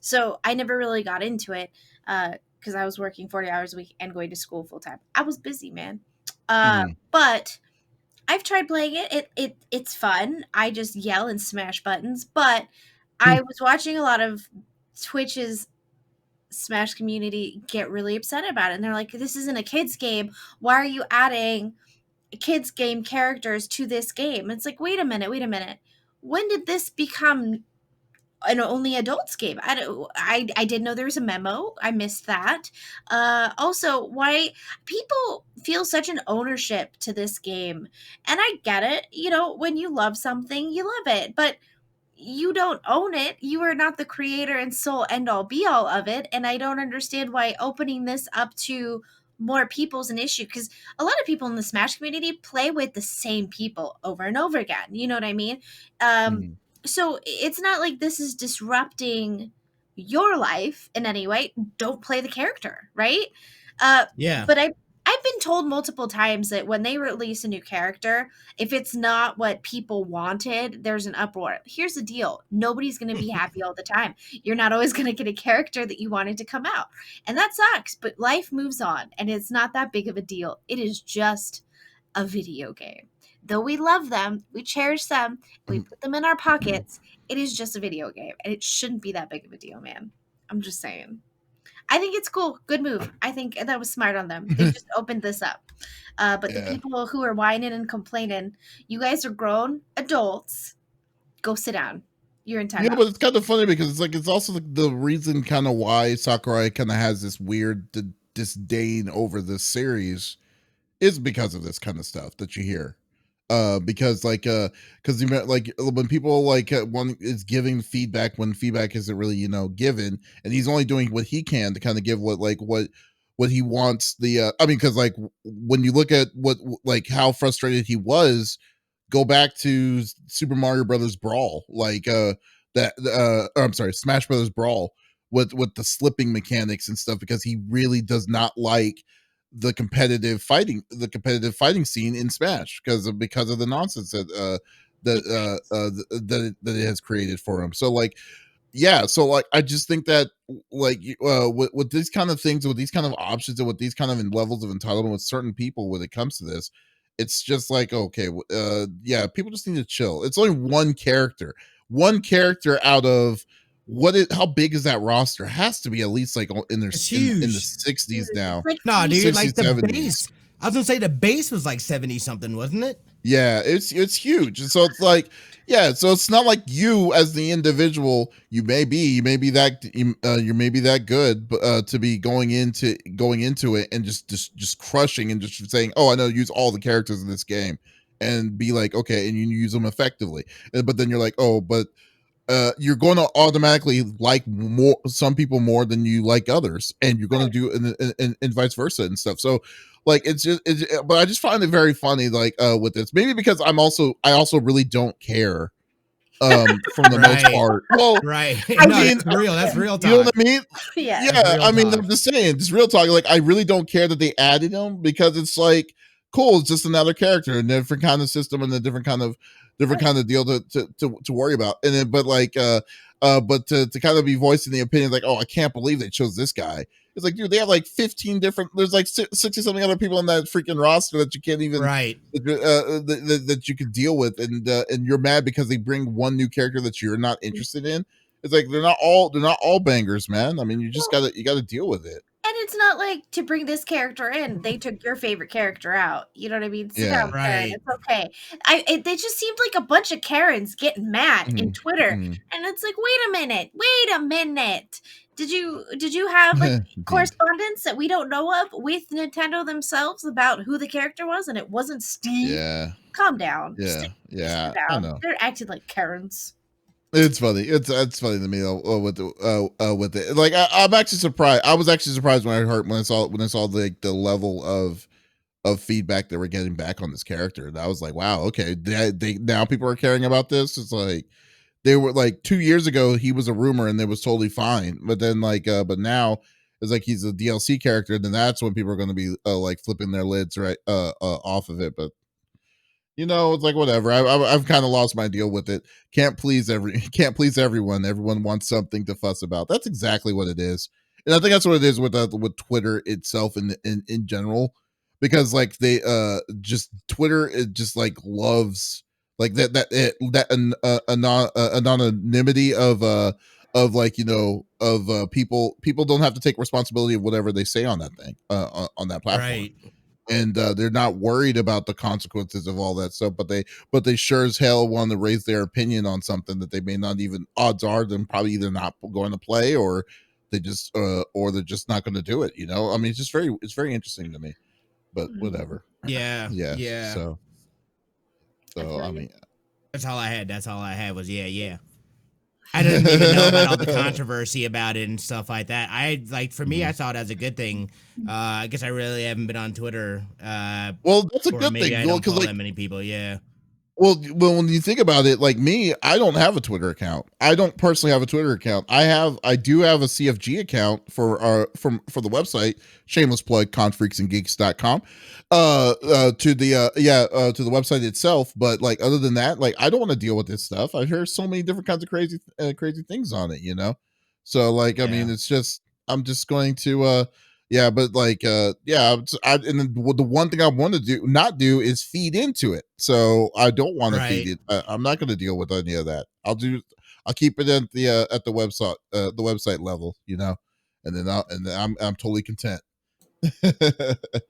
so I never really got into it because I was working 40 hours a week and going to school full time. I was busy, man. But I've tried playing it. It's fun. I just yell and smash buttons. But I was watching a lot of Twitch's Smash community get really upset about it. And they're like, this isn't a kid's game. Why are you adding kids' game characters to this game? It's like, wait a minute. When did this become an only adults game? I didn't know there was a memo. I missed that. Also, why people feel such an ownership to this game, and I get it. You know, when you love something, you love it, but you don't own it. You are not the creator and sole end all be all of it, and I don't understand why opening this up to more people's an issue, because a lot of people in the Smash community play with the same people over and over again. You know what I mean? So it's not like this is disrupting your life in any way. Don't play the character, right? Yeah. But I've been told multiple times that when they release a new character, if it's not what people wanted, there's an uproar. Here's the deal. Nobody's going to be happy all the time. You're not always going to get a character that you wanted to come out. And that sucks, but life moves on, and it's not that big of a deal. It is just a video game. Though we love them, we cherish them, we put them in our pockets, it is just a video game, and it shouldn't be that big of a deal, man. I'm just saying. I think it's cool. Good move. I think that was smart on them. They just opened this up. But the people who are whining and complaining, you guys are grown adults. Go sit down. You're in time. Yeah, but it's kind of funny because it's also the reason kind of why Sakurai kind of has this weird disdain over this series is because of this kind of stuff that you hear. Because you met like when people like one is giving feedback when feedback isn't really given, and he's only doing what he can to kind of give what he wants. I mean, because like when you look at what like how frustrated he was, go back to Super Mario Brothers Brawl, like I'm sorry, Smash Brothers Brawl with the slipping mechanics and stuff, because he really does not like the competitive fighting scene in Smash because of the nonsense that it has created for him. So like, yeah, so like I just think that like with these kind of things, with these kind of options, and with these kind of levels of entitlement with certain people when it comes to this, it's just like, okay, yeah, people just need to chill. It's only one character out of how big is that roster? It has to be at least like in their in the 60s now. Like, No, dude, 60s, like the 70s. base. I was gonna say the base was like 70 something, wasn't it? Yeah, it's huge. And so it's like, yeah, so it's not like you as the individual, you may be that good, but to be going into it and just crushing and just saying, oh, I know, use all the characters in this game, and be like, okay, and you use them effectively. But then you're like, oh, but you're going to automatically like more some people more than you like others, and you're going to do and vice versa and stuff. So like but I just find it very funny, like with this, maybe because I also really don't care from the most part. Well, Right. I No, mean, that's real talk. you know what I mean? Yeah. Yeah, I mean, talk. I'm just saying, just real talk. Like, I really don't care that they added him, because it's like, cool, it's just another character, a different kind of system, and a different kind of deal to worry about. And then, but like, but to kind of be voicing the opinion, like, oh, I can't believe they chose this guy. It's like, dude, they have like 15 different. There's like 60 something other people on that freaking roster that you can't even that you could deal with, and you're mad because they bring one new character that you're not interested in. It's like they're not all bangers, man. I mean, you just gotta deal with it. And it's not like, to bring this character in, they took your favorite character out. You know what I mean? Sit down, Karen. It's okay. They just seemed like a bunch of Karens getting mad in Twitter, and it's like, wait a minute. Did you have like correspondence that we don't know of with Nintendo themselves about who the character was, and it wasn't Steve? Yeah. Calm down. Yeah. Sit I down. know. They're acting like Karens. It's funny. It's funny to me though, with it. Like I'm actually surprised. I was actually surprised when I saw like the level of feedback that we're getting back on this character. And I was like, wow, okay. They now people are caring about this. It's like they were like 2 years ago he was a rumor and it was totally fine. But then but now it's like he's a DLC character, and then that's when people are going to be like flipping their lids right off of it. But you know, it's like whatever. I've kind of lost my deal with it. Can't please everyone. Everyone wants something to fuss about. That's exactly what it is, and I think that's what it is with Twitter itself in general, because like they just Twitter, it just like loves like anonymity of like, you know, of people don't have to take responsibility of whatever they say on that thing on that platform. Right. And they're not worried about the consequences of all that stuff, but they sure as hell want to raise their opinion on something that they may not even, odds are them probably either not going to play, or they're just not going to do it. You know, I mean, it's very interesting to me, but whatever. Yeah. So I mean, that's all I had was yeah. I didn't even know about all the controversy about it and stuff like that. For me, I saw it as a good thing. I guess I really haven't been on Twitter. Well, that's a good thing. I don't follow that many people. Yeah. Well, when you think about it, like me, I don't have a Twitter account. I don't personally have a Twitter account. I do have a CFG account for the website. Shameless plug, confreaksandgeeks.com. To the website itself. But like, other than that, like, I don't want to deal with this stuff. I hear so many different kinds of crazy things on it, you know? So like, I mean, it's just, I'm just going to, but like, and then the one thing I want to not do is feed into it. So I don't want to feed it. I'm not going to deal with any of that. I'll keep it at the website level, you know, and then I'm totally content.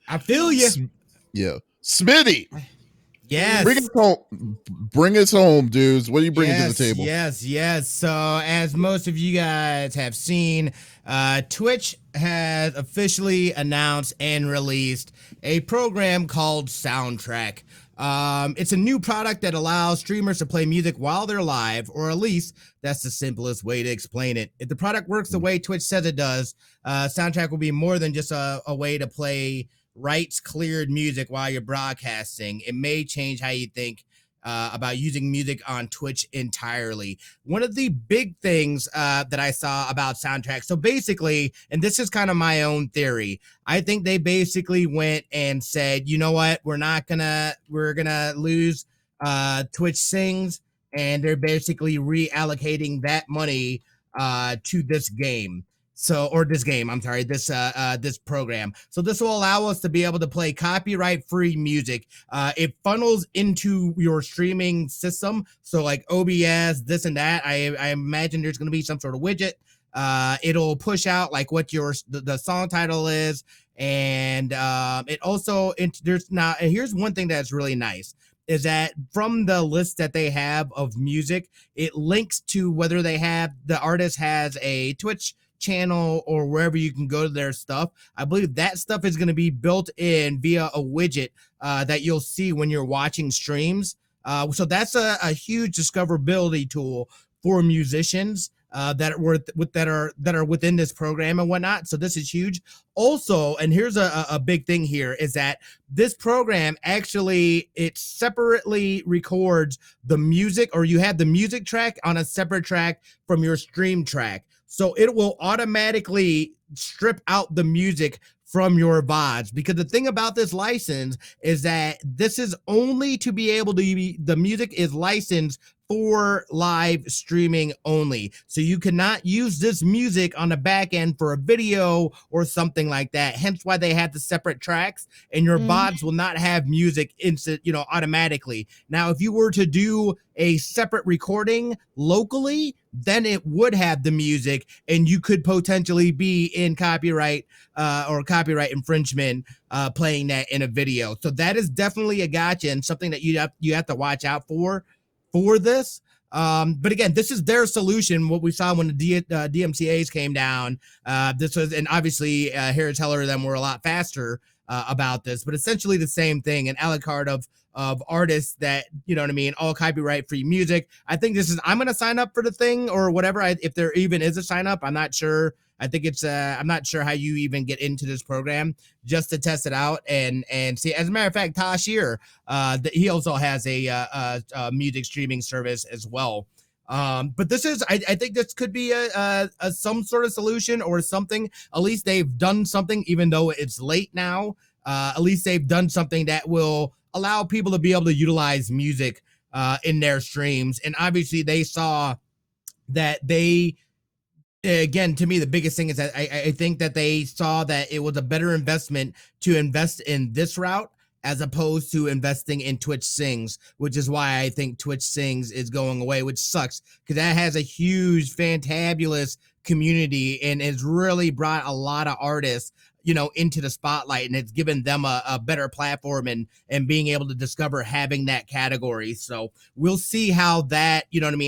I feel you. Yeah. Smitty. Yes. Bring us home, dudes. What are you bringing to the table? Yes. So, as most of you guys have seen, Twitch has officially announced and released a program called Soundtrack. It's a new product that allows streamers to play music while they're live, or at least that's the simplest way to explain it. If the product works the way Twitch says it does, Soundtrack will be more than just a way to play rights cleared music while you're broadcasting. It may change how you think about using music on Twitch entirely. One of the big things that I saw about Soundtrack, so basically, and this is kind of my own theory, I think they basically went and said, you know what, we're gonna lose Twitch Sings, and they're basically reallocating that money to this game. This program. So this will allow us to be able to play copyright-free music. It funnels into your streaming system. So like OBS, this and that. I imagine there's going to be some sort of widget. It'll push out like what the song title is, and it also here's one thing that's really nice, is that from the list that they have of music, it links to whether the artist has a Twitch channel or wherever you can go to their stuff. I believe that stuff is going to be built in via a widget that you'll see when you're watching streams. So that's a huge discoverability tool for musicians that are within this program and whatnot. So this is huge. Also, and here's a big thing here is that this program actually it separately records the music, or you have the music track on a separate track from your stream track. So it will automatically strip out the music from your VODs, because the thing about this license is that this is only to be able to be, the music is licensed for live streaming only. So you cannot use this music on the back end for a video or something like that. Hence why they have the separate tracks, and your VODs will not have music instant, automatically. Now, if you were to do a separate recording locally, then it would have the music, and you could potentially be in copyright or copyright infringement playing that in a video. So that is definitely a gotcha, and something that you have to watch out for this. But again, this is their solution. What we saw when the DMCAs came down, this was, and obviously Harris Heller and them were a lot faster about this, but essentially the same thing, an a la carte of artists that, all copyright free music. I think this is, I'm going to sign up for the thing or whatever. If there even is a sign up, I'm not sure. I think it's, I'm not sure how you even get into this program just to test it out and see. As a matter of fact, Tosh here, he also has a music streaming service as well. But this is, I think this could be a some sort of solution or something. At least they've done something, even though it's late now. At least they've done something that will allow people to be able to utilize music in their streams. And obviously they saw that they, again, to me, the biggest thing is that I think that they saw that it was a better investment to invest in this route as opposed to investing in Twitch Sings, which is why I think Twitch Sings is going away, which sucks because that has a huge, fantabulous community and has really brought a lot of artists, into the spotlight, and it's given them a better platform and being able to discover having that category. So we'll see how that,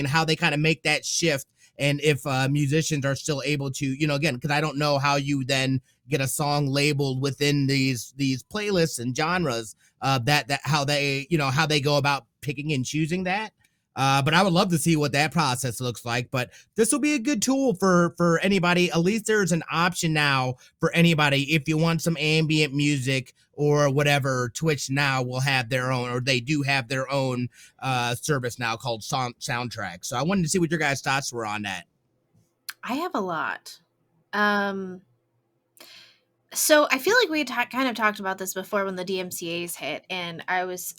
how they kind of make that shift. And if musicians are still able to, again, because I don't know how you then get a song labeled within these playlists and genres, that how they, how they go about picking and choosing that. But I would love to see what that process looks like. But this will be a good tool for anybody. At least there's an option now for anybody. If you want some ambient music or whatever, Twitch now will have their own, or they do have their own service now called Soundtrack. So I wanted to see what your guys' thoughts were on that. I have a lot. So I feel like we had kind of talked about this before when the DMCA's hit, and I was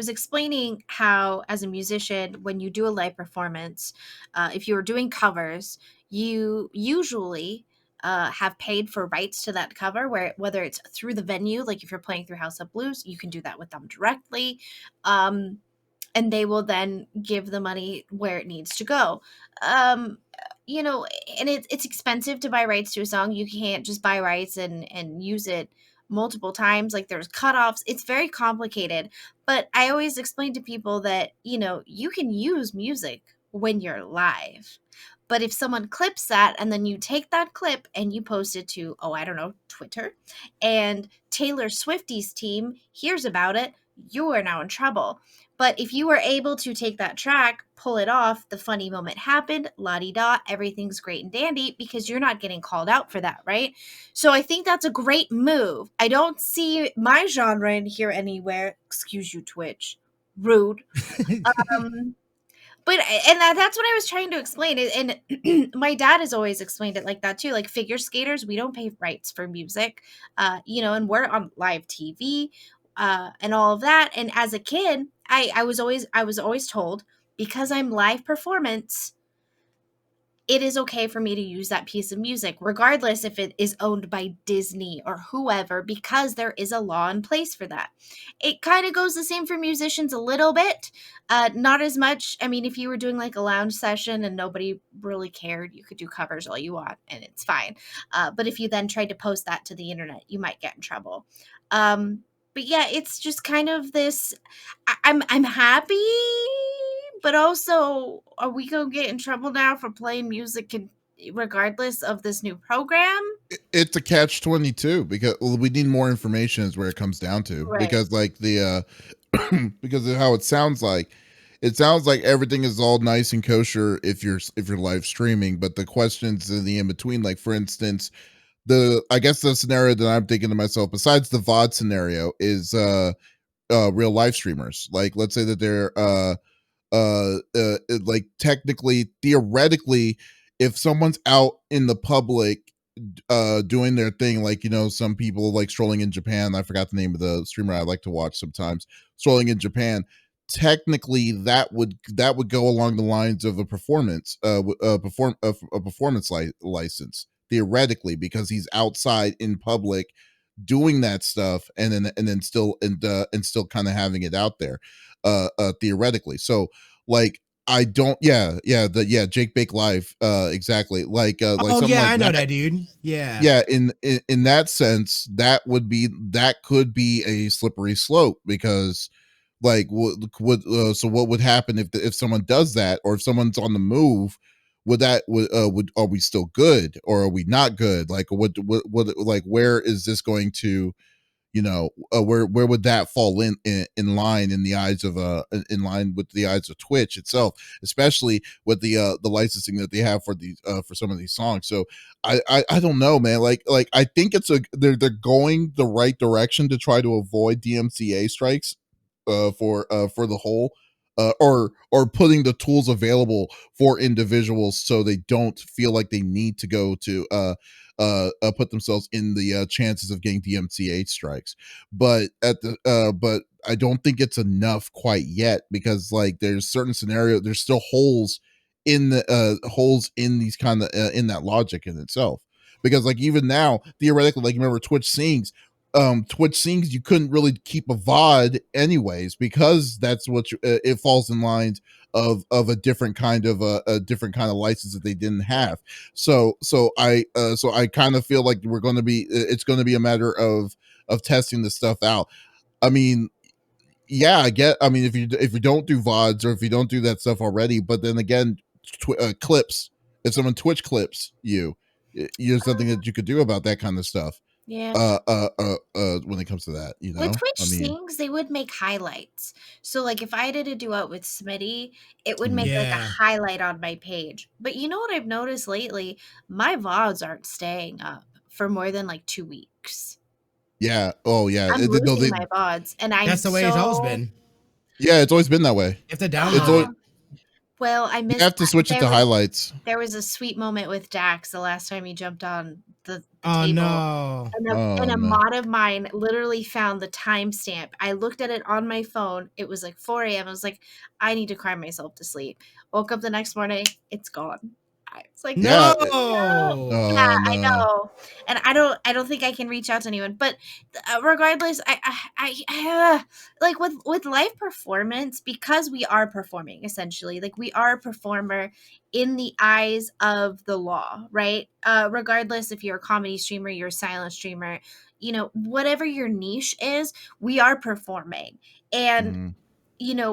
explaining how, as a musician, when you do a live performance, if you were doing covers, you usually have paid for rights to that cover, whether it's through the venue, like if you're playing through House of Blues, you can do that with them directly, and they will then give the money where it needs to go. And it's expensive to buy rights to a song. You can't just buy rights and use it multiple times. Like, there's cutoffs. It's very complicated. But I always explain to people that, you can use music when you're live. But if someone clips that and then you take that clip and you post it to, Twitter, and Taylor Swift's team hears about it, you are now in trouble. But if you were able to take that track, pull it off, the funny moment happened, la-di-da, everything's great and dandy, because you're not getting called out for that, right? So I think that's a great move. I don't see my genre in here anywhere. Excuse you, Twitch. Rude. But that's what I was trying to explain. And my dad has always explained it like that too. Like, figure skaters, we don't pay rights for music, and we're on live TV, and all of that. And as a kid, I was always told, because I'm live performance, it is okay for me to use that piece of music, regardless if it is owned by Disney or whoever, because there is a law in place for that. It kind of goes the same for musicians a little bit, not as much. I mean, if you were doing like a lounge session and nobody really cared, you could do covers all you want and it's fine. But if you then tried to post that to the internet, you might get in trouble. But yeah, it's just kind of this. I'm happy, but also, are we gonna get in trouble now for playing music regardless of this new program? It's a catch-22 because we need more information is where it comes down to. Right. Because like the because of how it sounds like it sounds like everything is all nice and kosher if you're live streaming, but the questions in between, like for instance, I guess the scenario that I'm thinking to myself, besides the VOD scenario, is real live streamers. Like let's say that they're like technically, theoretically, if someone's out in the public doing their thing, like some people like strolling in Japan, I forgot the name of the streamer I like to watch sometimes, strolling in Japan, technically that would go along the lines of a performance a performance license, theoretically, because he's outside in public doing that stuff, and then still kind of having it out there theoretically. So like I don't Jake Bake Live, exactly, like Oh something yeah, like I know that. that dude. Yeah. Yeah, in that sense, that could be a slippery slope, because like so what would happen if someone does that, or if someone's on the move? Would are we still good, or are we not good? Like what like where is this going to, where would that fall in line in the eyes of in line with the eyes of Twitch itself, especially with the licensing that they have for these for some of these songs. So I don't know, man. Like I think they're going the right direction to try to avoid DMCA strikes for the whole, or putting the tools available for individuals so they don't feel like they need to go to put themselves in the chances of getting DMCA strikes. But but I don't think it's enough quite yet, because like there's certain scenario, there's still holes in the holes in these kind of in that logic in itself. Because like even now, theoretically, like remember Twitch sings, you couldn't really keep a VOD anyways, because that's what it falls in lines of a different kind of a different kind of license that they didn't have. So I kind of feel like it's going to be a matter of testing this stuff out. I mean, yeah, I mean, if you don't do VODs, or if you don't do that stuff already, but then again, clips. If someone Twitch clips you, there's nothing that you could do about that kind of stuff. Yeah. When it comes to that, With Twitch I mean, Sings, they would make highlights. So, like, if I did a duet with Smitty, it would make like a Yeah. highlight on my page. But you know what I've noticed lately? My VODs aren't staying up for more than like 2 weeks. yeah, oh yeah, I'm no, losing my VODs, and I'm That's the way it's always so. been. yeah, it's always been that way. You have to It's download always, it. Well, I you missed. have to switch it to highlights. There was a sweet moment with Dax the last time he jumped on the Oh table. no. Oh And a no. mod of mine literally found the timestamp. I looked at it on my phone. It was like 4 a.m. I was like, I need to cry myself to sleep. Woke up the next morning, it's gone. I was like, Yeah. oh no. No. Yeah, Oh I no. know. And I don't think I can reach out to anyone. But regardless, like with live performance, because we are performing essentially, like we are a performer in the eyes of the law, right? Regardless if you're a comedy streamer, you're a silent streamer, whatever your niche is, we are performing. And Mhm.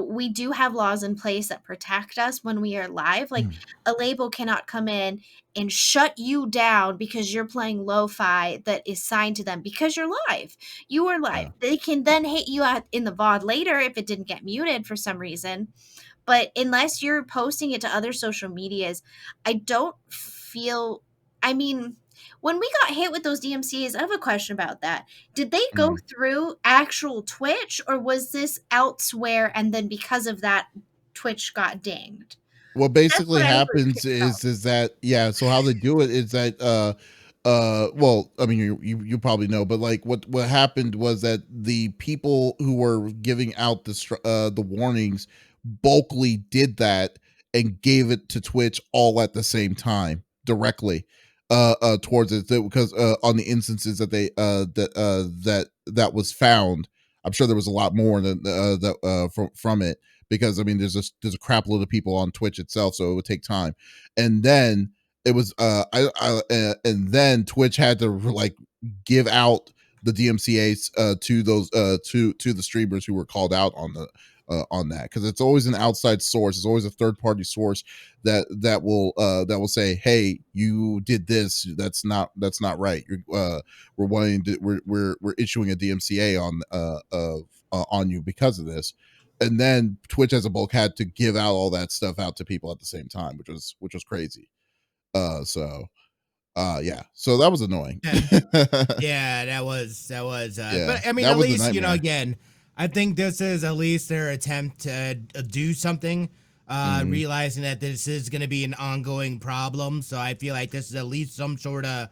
we do have laws in place that protect us when we are live. Like a label cannot come in and shut you down because you're playing lo-fi that is signed to them because you're live. You are live. Yeah. They can then hit you out in the VOD later if it didn't get muted for some reason. But unless you're posting it to other social medias, I don't feel. I mean, when we got hit with those DMCAs, I have a question about that. Did they go through actual Twitch, or was this elsewhere, and then because of that, Twitch got dinged? What That's basically what I was happens curious about. is that, yeah, so how they do it is that well, I mean, you probably know, but like what happened was that the people who were giving out the warnings bulkily did that and gave it to Twitch all at the same time directly towards it, because on the instances that they that was found. I'm sure there was a lot more than that from it, because I mean there's a crap load of people on Twitch itself, so it would take time. And then it was and then Twitch had to like give out the DMCA's to those to the streamers who were called out on that, because it's always an outside source. It's always a third party source that will say, hey, you did this, that's not right. We're wanting to, we're issuing a DMCA on you because of this. and then Twitch as a bulk had to give out all that stuff out to people at the same time, which was crazy. So that was annoying. Yeah, that was Yeah, but I mean, that at was a least, nightmare. again, I think this is at least their attempt to do something, realizing that this is going to be an ongoing problem. So I feel like this is at least some sort of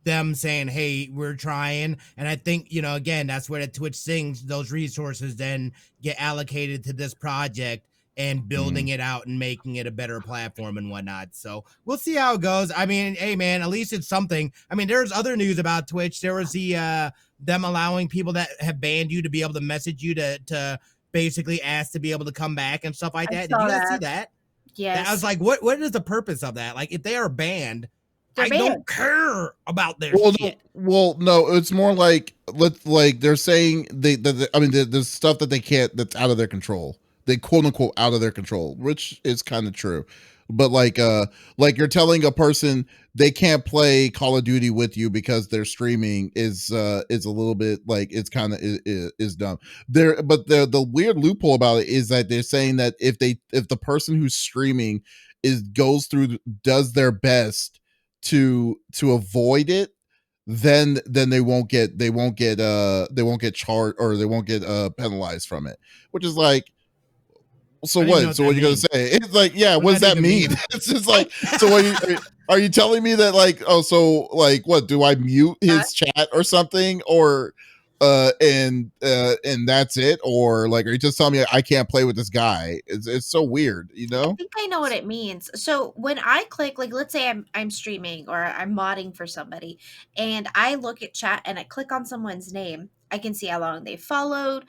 them saying, hey, we're trying. And I think, again, that's where the Twitch things, those resources then get allocated to this project and building it out and making it a better platform and whatnot. So we'll see how it goes. I mean, hey man, at least it's something. I mean, there's other news about Twitch. There was the them allowing people that have banned you to be able to message you to basically ask to be able to come back and stuff like that. Did you guys see that? Yes. I was like, what is the purpose of that? Like, if they are banned, They're I banned. don't care about their shit. No, it's more like they're saying the stuff that they can't, that's out of their control. They quote unquote out of their control, which is kind of true. But like you're telling a person they can't play Call of Duty with you because they're streaming is a little bit like, it's kind of is dumb. But the weird loophole about it is that they're saying that if the person who's streaming does their best to avoid it, then they won't get charged, or they won't get penalized from it, which is like, so what are you gonna say? It's like, yeah, what does that mean? It's just like, so are you telling me that, like, oh, so like, what, do I mute his chat or something, or and that's it, or like, are you just telling me I can't play with this guy? It's so weird, I think I know what it means. So when I click, like, let's say I'm streaming or I'm modding for somebody, and I look at chat and I click on someone's name, I can see how long they followed,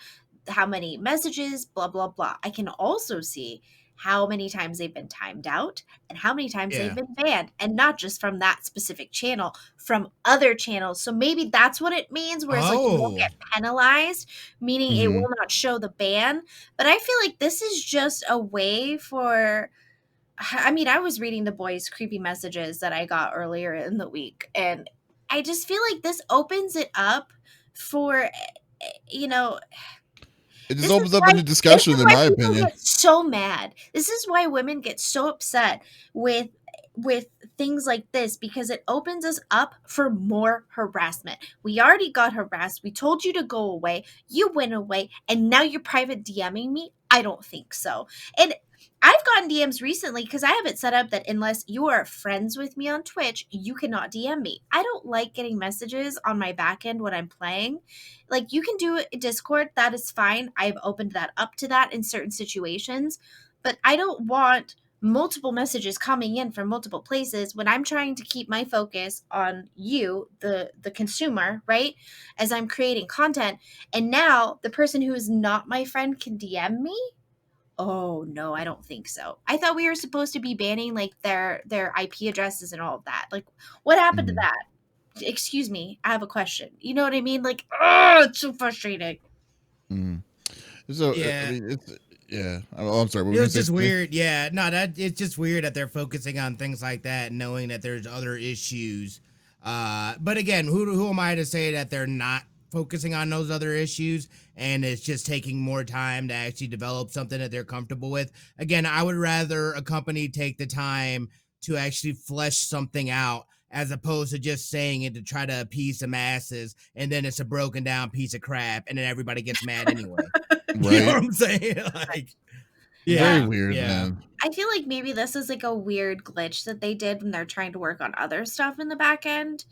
how many messages, blah blah blah. I can also see how many times they've been timed out and how many times they've been banned, and not just from that specific channel, from other channels. So maybe that's what it means, whereas like, you won't get penalized, meaning it will not show the ban. But I feel like this is just a way for, I mean, I was reading the boys' creepy messages that I got earlier in the week, and I just feel like this opens it up for, it just opens up a new discussion, in my opinion. Get so mad. This is why women get so upset with things like this, because it opens us up for more harassment. We already got harassed. We told you to go away. You went away, and now you're private DMing me? I don't think so. And I've gotten DMs recently because I have it set up that unless you are friends with me on Twitch, you cannot DM me. I don't like getting messages on my back end when I'm playing. Like, you can do it in Discord, that is fine. I've opened that up to that in certain situations, but I don't want multiple messages coming in from multiple places when I'm trying to keep my focus on you, the consumer, right? As I'm creating content, and now the person who is not my friend can DM me. Oh no, I don't think so. I thought we were supposed to be banning like their IP addresses and all of that. Like, what happened to that? Excuse me, I have a question. You know what I mean? Like, oh, it's so frustrating. So yeah, I mean, it's, yeah. I'm sorry. It was just weird. Yeah, no, it's just weird that they're focusing on things like that, knowing that there's other issues. But again, who am I to say that they're not focusing on those other issues, and it's just taking more time to actually develop something that they're comfortable with? Again, I would rather a company take the time to actually flesh something out, as opposed to just saying it to try to appease the masses, and then it's a broken down piece of crap, and then everybody gets mad anyway. Right. You know what I'm saying? Like, yeah, very weird, man. I feel like maybe this is like a weird glitch that they did when they're trying to work on other stuff in the back end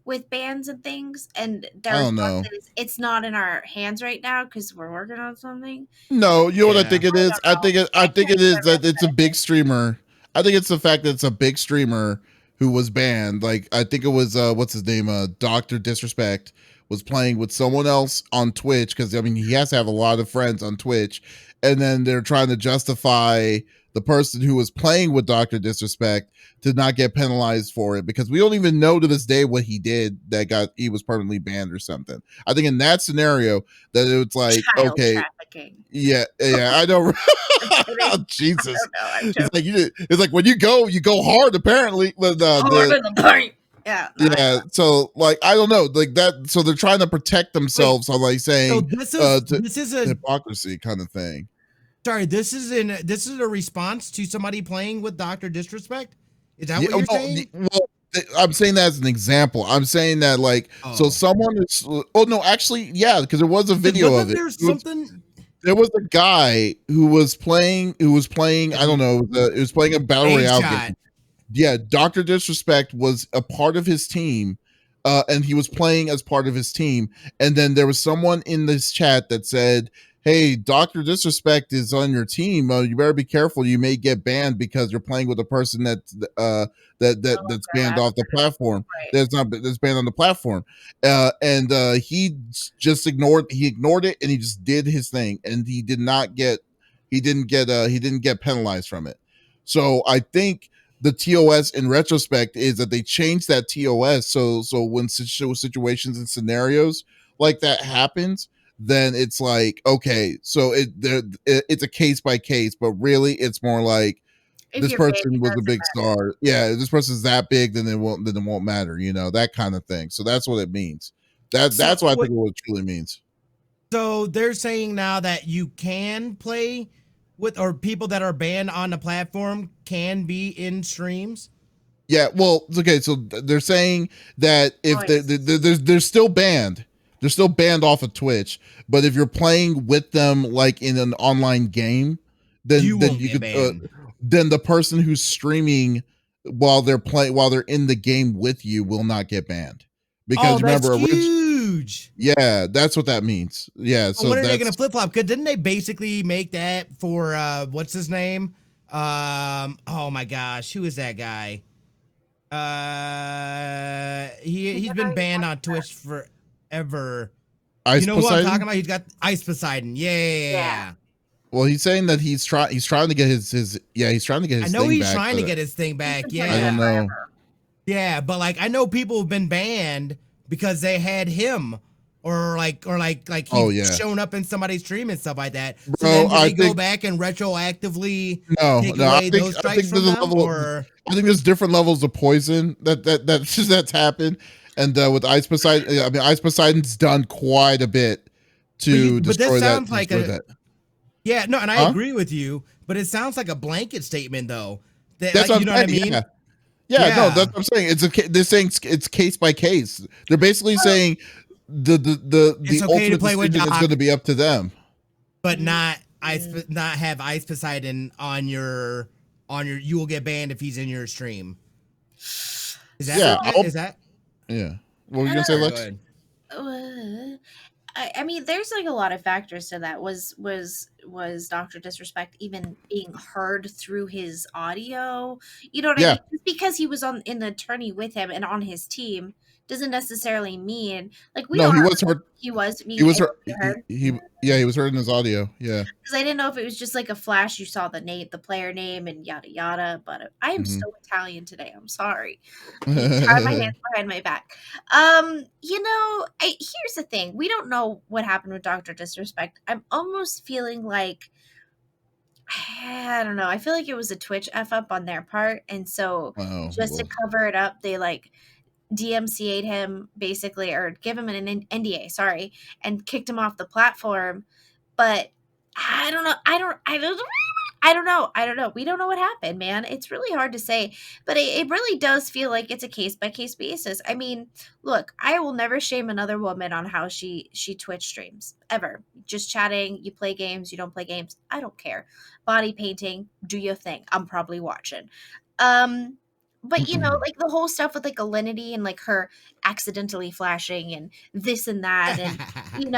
with bans and things, and I don't know. It's not in our hands right now because we're working on something. No, you know what I think it is? I think it is that it's a big streamer. I think it's the fact that it's a big streamer who was banned. Like, I think it was what's his name? Dr. Disrespect was playing with someone else on Twitch, because I mean, he has to have a lot of friends on Twitch, and then they're trying to justify the person who was playing with Dr. Disrespect to not get penalized for it, because we don't even know to this day what he did that he was permanently banned or something. I think in that scenario that it was like, child okay, trafficking. yeah, I don't. Oh, Jesus, it's like when you go hard, apparently. But hard to the point. Yeah. Yeah. So like, I don't know, like that. So they're trying to protect themselves on like saying so this is a hypocrisy kind of thing. Sorry, this is a response to somebody playing with Dr. Disrespect? Is that Yeah, what you're saying? I'm saying that as an example. I'm saying that so someone is. Oh no, actually, yeah, because there was a video of it. There was a guy who was playing. I don't know. It was playing a battle royale game. Yeah, Dr. Disrespect was a part of his team, and he was playing as part of his team. And then there was someone in this chat that said, "Hey, Dr. Disrespect is on your team. You better be careful. You may get banned because you're playing with a person that's banned off the platform. Right. That's banned on the platform." And he just ignored it, and he just did his thing, and he didn't get penalized from it. So I think the TOS in retrospect is that they changed that TOS so when situations and scenarios like that happens, then it's like, okay, so it's a case by case, but really it's more like this person was a big star. Yeah, if this person's that big, then it won't matter, that kind of thing. So that's what it means. That's why I think what it truly means. So they're saying now that you can play with, or people that are banned on the platform can be in streams. Yeah, well, okay, so they're saying that if they're still banned, they're still banned off of Twitch, but if you're playing with them like in an online game, then you could then the person who's streaming while they're in the game with you will not get banned. Because remember, huge. Yeah, that's what that means. Yeah, so when are they gonna flip flop? Because didn't they basically make that for what's his name? Oh my gosh, who is that guy? He's been banned on Twitch forever. You know who I'm talking about? He's got Ice Poseidon. Yeah. Well, he's saying that he's trying to get his he's trying to get his thing back. I know he's trying to get his thing back. Yeah. I don't know. Yeah, but I know people have been banned because they had him or he's shown up in somebody's stream and stuff like that. So then do they go back and retroactively take away those strikes from them? I think there's different levels of poison that's happened. And with Ice Poseidon, I mean, Ice Poseidon's done quite a bit to destroy that. Yeah, no, and I agree with you, but it sounds like a blanket statement, though. That's what I mean. Yeah, no, that's what I'm saying. They're saying it's case by case. They're basically saying the ultimate decision is going to be up to them, but not have Ice Poseidon on your. You will get banned if he's in your stream. Is that? Yeah. What were you gonna say, Lex? I mean, there's a lot of factors to that. Was Dr. Disrespect even being heard through his audio? You know what I mean? Just because he was in the attorney with him and on his team doesn't necessarily mean we he was heard. He was heard. He was heard in his audio. Yeah. Because I didn't know if it was just a flash. You saw the player name, and yada yada. But I am so Italian today. I'm sorry. Try my hands behind my back. Here's the thing. We don't know what happened with Dr. Disrespect. I'm almost feeling like, I don't know. I feel like it was a Twitch F up on their part, and so to cover it up, they DMCA'd him basically, or give him an NDA, sorry, and kicked him off the platform. But I don't know. I don't know. We don't know what happened, man. It's really hard to say, but it really does feel like it's a case by case basis. I mean, look, I will never shame another woman on how she Twitch streams ever. Just chatting, you play games, you don't play games. I don't care. Body painting, do your thing. I'm probably watching. But the whole stuff with Alinity and her accidentally flashing and this and that, and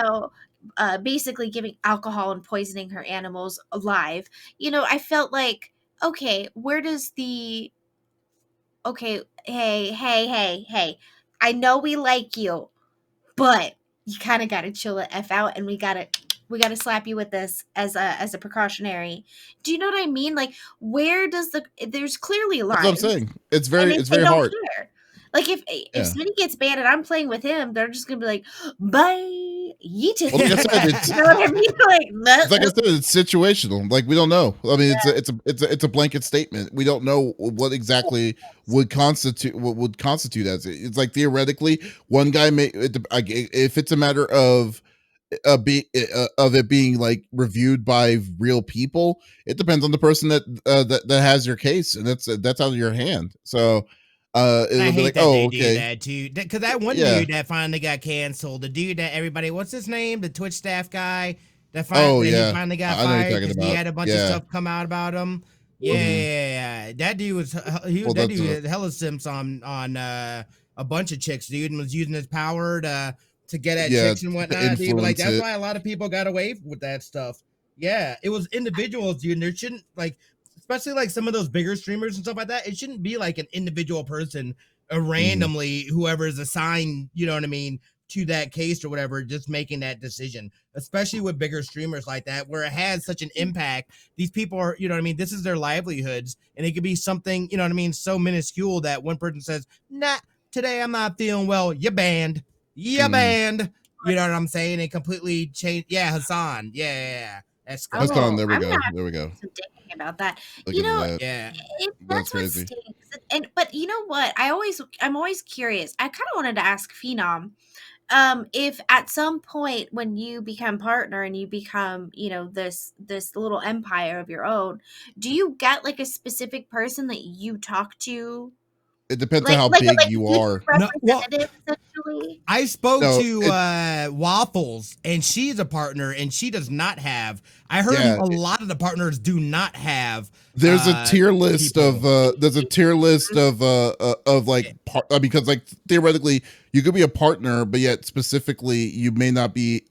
basically giving alcohol and poisoning her animals alive. I felt like, okay, where does the hey, I know we like you, but you kind of got to chill the F out, and we got to slap you with this as a precautionary. Do you know what I mean? Where does there's clearly a line. That's what I'm saying. It's very hard. Care. If Smitty gets banned and I'm playing with him, they're just gonna be like, bye. Yeeted. Well, like I said, you know what I mean? Like I said, it's situational. We don't know. I mean, it's a blanket statement. We don't know what exactly would constitute as it. It's theoretically, one guy may, if it's a matter of of it being like reviewed by real people. It depends on the person that has your case, and that's out of your hand. So I it'll be hate like, that oh, they do okay, that too. Because that one yeah, dude that finally got canceled, the dude that everybody, what's his name, the Twitch staff guy oh that he yeah, finally got I know what you're fired talking because he about. had a bunch of Yeah, stuff come out about him. Yeah, hmm that dude was well, that that's dude had hella simps on a bunch of chicks, dude, and was using his power to get at yeah, chicks and to whatnot, dude. But like influence that's it. why a lot of people got away with that stuff. Yeah, it was individuals, dude. And there shouldn't like, especially like some of those bigger streamers and stuff like that. It shouldn't be like an individual person, hmm randomly whoever is assigned, you know what I mean, to that case or whatever, just making that decision. Especially with bigger streamers like that, where it has such an impact. These people are, you know what I mean, this is their livelihoods, and it could be something, you know what I mean, so minuscule that one person says, "Nah, today I'm not feeling well. You banned. You hmm banned." You know what I'm saying? It completely changed. Yeah, Hassan. Yeah. That's That's crazy. gone. Oh, There we I'm go. gonna There we go. have to dig about that. Look You into know, that. Yeah. That's that's what crazy. stinks. And but you know what? I'm always curious. I kind of wanted to ask Phenom, if at some point when you become partner and you become, this little empire of your own, do you get like a specific person that you talk to, It depends on how big like a you district are. No, well, representative essentially? I spoke No, to Waffles, and she's a partner, and she does not have. I heard yeah, a lot of the partners do not have there's a tier list people. of like because like theoretically you could be a partner, but yet specifically you may not be.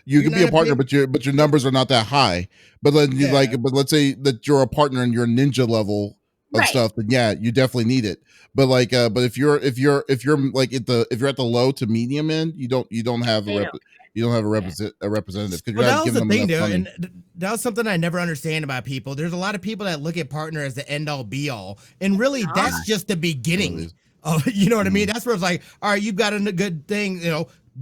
You You're could be not a a partner, big. but your numbers are not that high. But then you Yeah. but let's say that you're a partner and you're ninja level of Right. stuff, then yeah, you definitely need it. But like but if you're like if you're at the low to medium end, you don't have They don't. you don't have Yeah. a representative because Well, you're not that was giving the them thing, enough though, money. and that was something I never understand about people. There's a lot of people that look at partner as the end all be all, and It's really, not. that's just the It really beginning. is. You know what I mean? Mhm. That's where it's like, all right, you've got a good thing,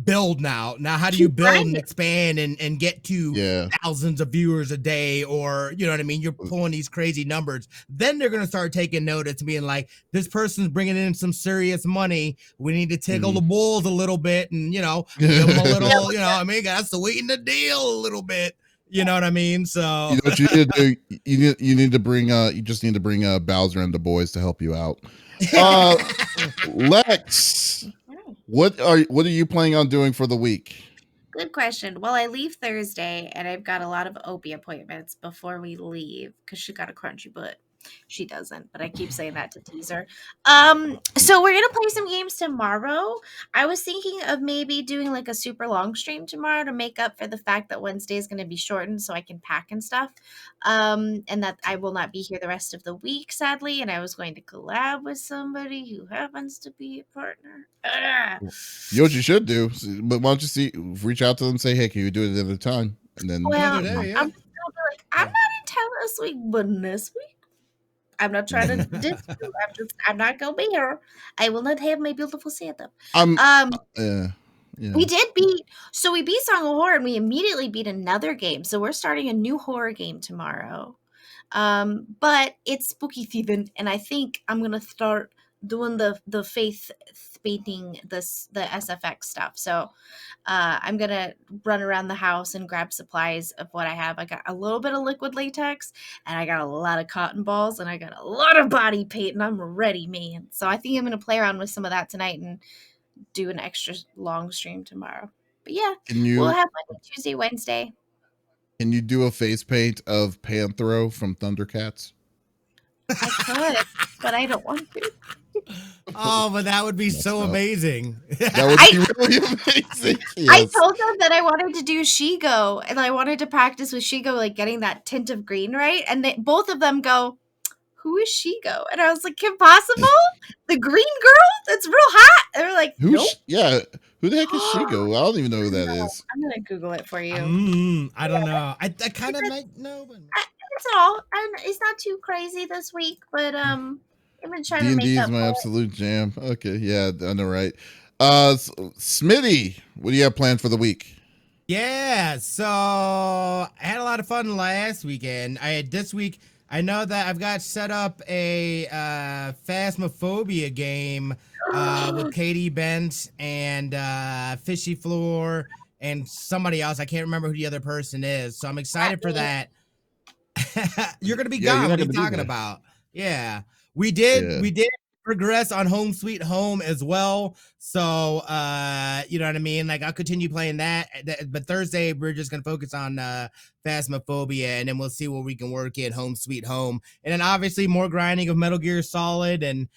build now. Now, how do you Keep build and grinding. expand and get to Yeah. thousands of viewers a day, or you know what I mean? You're pulling these crazy numbers. Then they're gonna start taking notice, being like, this person's bringing in some serious money. We need to tickle Mhm. the bulls a little bit, and give them a little, I mean, got to sweeten the deal a little bit. You know what I mean? So You know what you need to do? You need to bring you just need to bring Bowser and the boys to help you out. Uh Lex, Mm. what are you planning on doing for the week? Good question. Well, I leave Thursday and I've got a lot of Opie appointments before we leave because she got a crunchy butt. She doesn't, but I keep saying that to tease her. So we're gonna play some games tomorrow. I was thinking of maybe doing like a super long stream tomorrow to make up for the fact that Wednesday is gonna be shortened so I can pack and stuff. And that I will not be here the rest of the week, sadly. And I was going to collab with somebody who happens to be a partner. Ugh. You know what you should do? But why don't you reach out to them and say, hey, can you do it another time? And then another Well, day, I'm yeah. just gonna be like, I'm not in town this week, but next week, I'm not trying to diss you. I'm not gonna be here. I will not have my beautiful Santa. I'm Um, yeah. we did beat, so we beat Song of Horror, and we immediately beat another game. So we're starting a new horror game tomorrow. But it's spooky thieving, and I think I'm gonna start doing the faith painting the SFX stuff. So I'm gonna run around the house and grab supplies of what I have. I got a little bit of liquid latex, and I got a lot of cotton balls, and I got a lot of body paint, and I'm ready, man. So I think I'm gonna play around with some of that tonight and do an extra long stream tomorrow. But yeah, Can we'll you have Monday, Tuesday, Wednesday. do a face paint of Panthro from Thundercats? I could, but I don't want to. Oh, but that would be Messed so up. amazing. That would I be really amazing. I Yes. told them that I wanted to do Shigo, and I wanted to practice with Shigo, like getting that tint of green right. And both of them go, "Who is Shigo?" And I was like, "Kim Possible, the green girl that's real hot." And they're like, "Nope." Yeah, who the heck is Shigo? I don't even know who that No, is. I'm gonna Google it for you. I don't know. I kind of It's, might know, but it's all. And it's not too crazy this week, but I've been trying to D&D make is up my for it. absolute jam. Okay, yeah, I know, right? Smitty, what do you have planned for the week? yeah. So I had a lot of fun last weekend. This week. I know that I've got set up a Phasmophobia game with Katie Bent and Fishy Floor and somebody else. I can't remember who the other person is. So I'm excited for that. You're gonna be gone. What are you talking about? Yeah, we did progress on Home Sweet Home as well. So you know what I mean? Like I'll continue playing that, but Thursday we're just gonna focus on Phasmophobia, and then we'll see what we can work in Home Sweet Home. And then obviously more grinding of Metal Gear Solid, and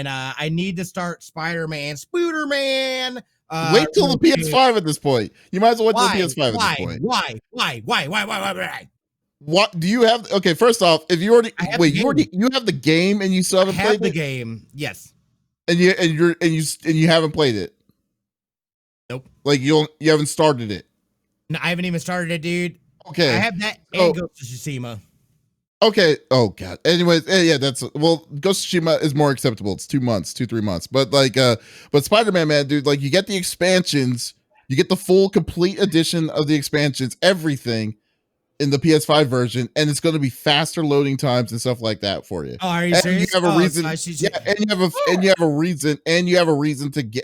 I need to start Spider-Man. Wait till the PS5 at this point. You might as well wait till the PS5 at this point. Why? What do you have? Okay, first off, if you already you have the game and you still haven't played the game. Yes. And you haven't played it. Nope. Like you haven't started it. No, I haven't even started it, dude. Okay. I have that and Ghost of Tsushima. Okay. Oh god. Anyways, yeah, Ghost of Tsushima is more acceptable. It's 2 months, 2-3 months. But but Spider-Man, man, dude, like you get the expansions, you get the full complete edition of the expansions, everything in the PS5 version, and it's going to be faster loading times and stuff like that for you. Oh, are you serious? You have a reason. And you have a reason to get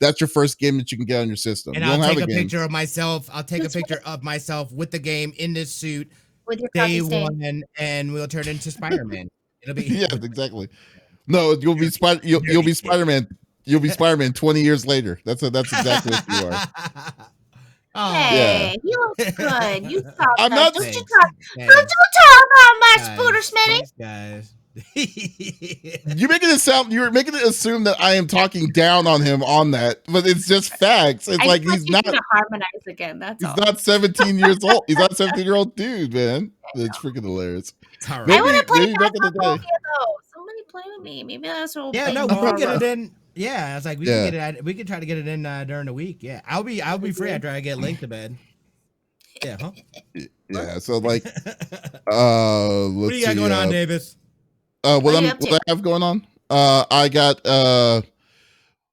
that's your first game that you can get on your system. And I'll take a picture of myself. I'll take a picture of myself with the game in this suit with your day one, and we'll turn into Spider-Man. It'll be yes, exactly. No, you'll be Spider-Man. You'll be Spider-Man 20 years later. That's exactly what you are. Oh, hey, you look good. You talk. I'm not. Don't you talk about my scooter, Smitty. Guys, you're making it assume that I am talking down on him on that, but it's just facts. It's like he's not gonna harmonize again. That's he's not 17 years old. He's not a 17-year-old dude, man. It's freaking hilarious. Right. Maybe, I want to play Phasmophobia though. Somebody play with me. Maybe that's what. Yeah, no, we can get it in. Yeah, it's like we can get it. We can try to get it in during the week. Yeah, I'll be free after I get Link to bed. Yeah, huh? Yeah. So like, what do you got going on, Davis? What I have going on? I got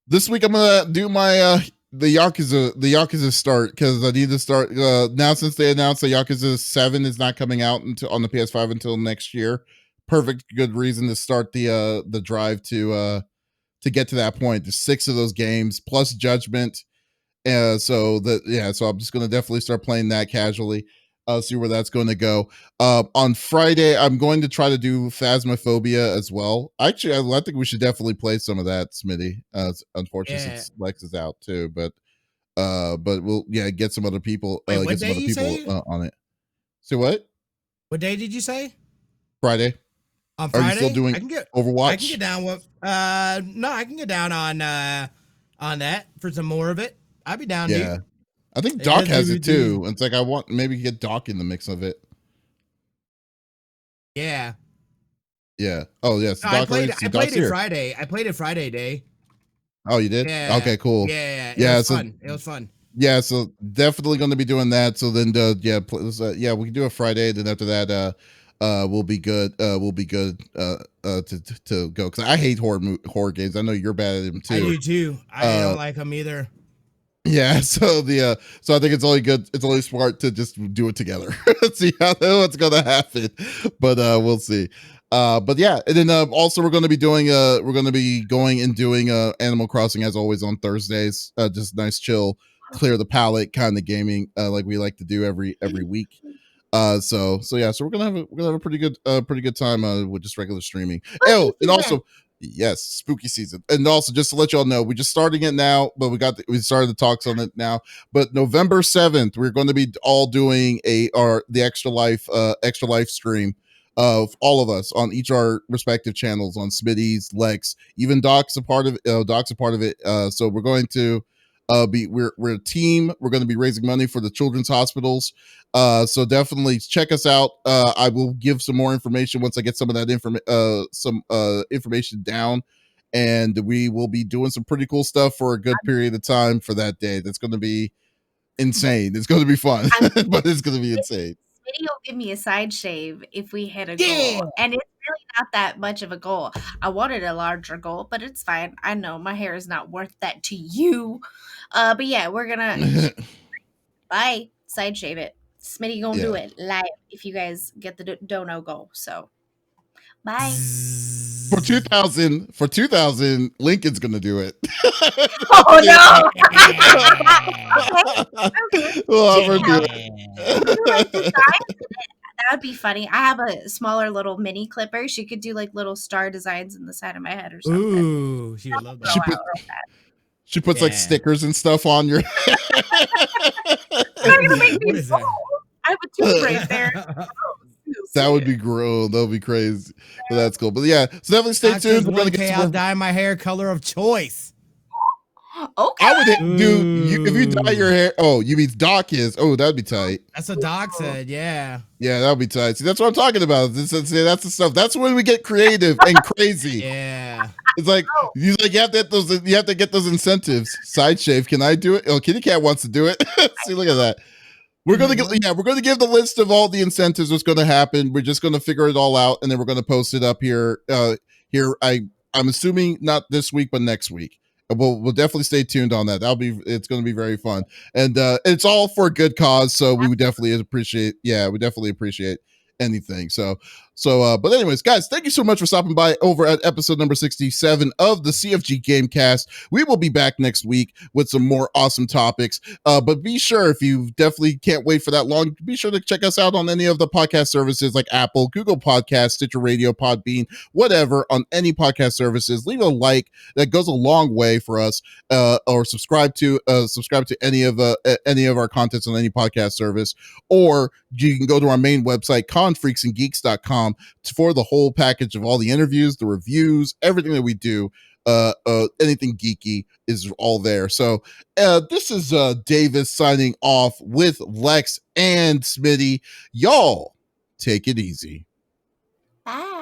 this week. I'm gonna do my the Yakuza start because I need to start now since they announced that Yakuza 7 is not coming out until on the PS5 until next year. Perfect, good reason to start the drive to get to that point. There's 6 of those games plus Judgment. So I'm just gonna definitely start playing that casually. See where that's going to go. On Friday, I'm going to try to do Phasmophobia as well. Actually, I think we should definitely play some of that, Smitty. Unfortunately, since Lex is out too, but we'll get some other people. Wait, get some other people on it. Say what? What day did you say? Friday. On Friday, are you still doing Overwatch? I can get down with. No, I can get down on that for some more of it. I'd be down. Yeah. Dude. I think Doc has it too. It's like I want maybe get Doc in the mix of it. Yeah. Yeah. Oh yes. No, I played it Friday. I played it Friday day. Oh, you did? Yeah. Okay, cool. Yeah. It was fun. Yeah, so definitely going to be doing that. So then, we can do a Friday. Then after that, we'll be good. We'll be good to go because I hate horror games. I know you're bad at them too. I do too. I don't like them either. Yeah, so I think it's only good. It's only smart to just do it together. See what's gonna happen, but we'll see. But yeah, and then also we're gonna be going and doing Animal Crossing as always on Thursdays. Just nice, chill, clear the palate kind of gaming, like we like to do every week. So we're gonna have a pretty good time with just regular streaming. Oh, and also. Yes, spooky season. And also just to let y'all know, we're just starting it now, but we started the talks on it now. But November 7th, we're going to be all doing the extra life stream of all of us on each our respective channels on Smitty's, Lex, even Doc's a part of it. So we're going to we're a team. We're going to be raising money for the children's hospitals. So definitely check us out. I will give some more information once I get some of that information down, and we will be doing some pretty cool stuff for a good period of time for that day. That's going to be insane. It's going to be fun, but it's going to be insane. Smitty will give me a side shave if we hit a goal, and it's really not that much of a goal. I wanted a larger goal, but it's fine. I know my hair is not worth that to you. But yeah, we're gonna side shave it. Smitty gonna do it live if you guys get the dono goal. So bye. For 2000, Lincoln's gonna do it. Oh no! We'll have her do Do it. that would be funny. I have a smaller little mini clipper. She could do like little star designs in the side of my head or something. Ooh, she would love that. She puts like stickers and stuff on your. They're gonna make What me is so. that? I have a tooth right there. That would be gross. That would be crazy. But that's cool. But yeah, so definitely stay tuned. We're gonna get some I'll more. dye my hair color of choice. Okay. I would do if you dye your hair. Oh, you mean Doc is? Oh, that'd be tight. That's what Doc said. Yeah. Yeah, that'd be tight. See, that's what I'm talking about. That's the stuff. That's when we get creative and crazy. Yeah. It's like you have to get those. You have to get those incentives. Side shave. Can I do it? Oh, Kitty Cat wants to do it. See, look at that. We're gonna get. Yeah, we're gonna give the list of all the incentives. What's going to happen? We're just going to figure it all out, and then we're going to post it up here. I'm assuming not this week, but next week. We'll definitely stay tuned on that. It's going to be very fun, and it's all for a good cause. So we would definitely appreciate. Yeah, we definitely appreciate anything. But anyways, guys, thank you so much for stopping by over at episode number 67 of the CFG Gamecast. We will be back next week with some more awesome topics. But be sure, if you definitely can't wait for that long, be sure to check us out on any of the podcast services like Apple, Google Podcasts, Stitcher Radio, Podbean, whatever, on any podcast services. Leave a like. That goes a long way for us. Or subscribe to any of our contents on any podcast service, or you can go to our main website, confreaksandgeeks.com, for the whole package of all the interviews, the reviews, everything that we do. Anything geeky is all there. So this is Davis signing off with Lex and Smitty. Y'all take it easy. Bye.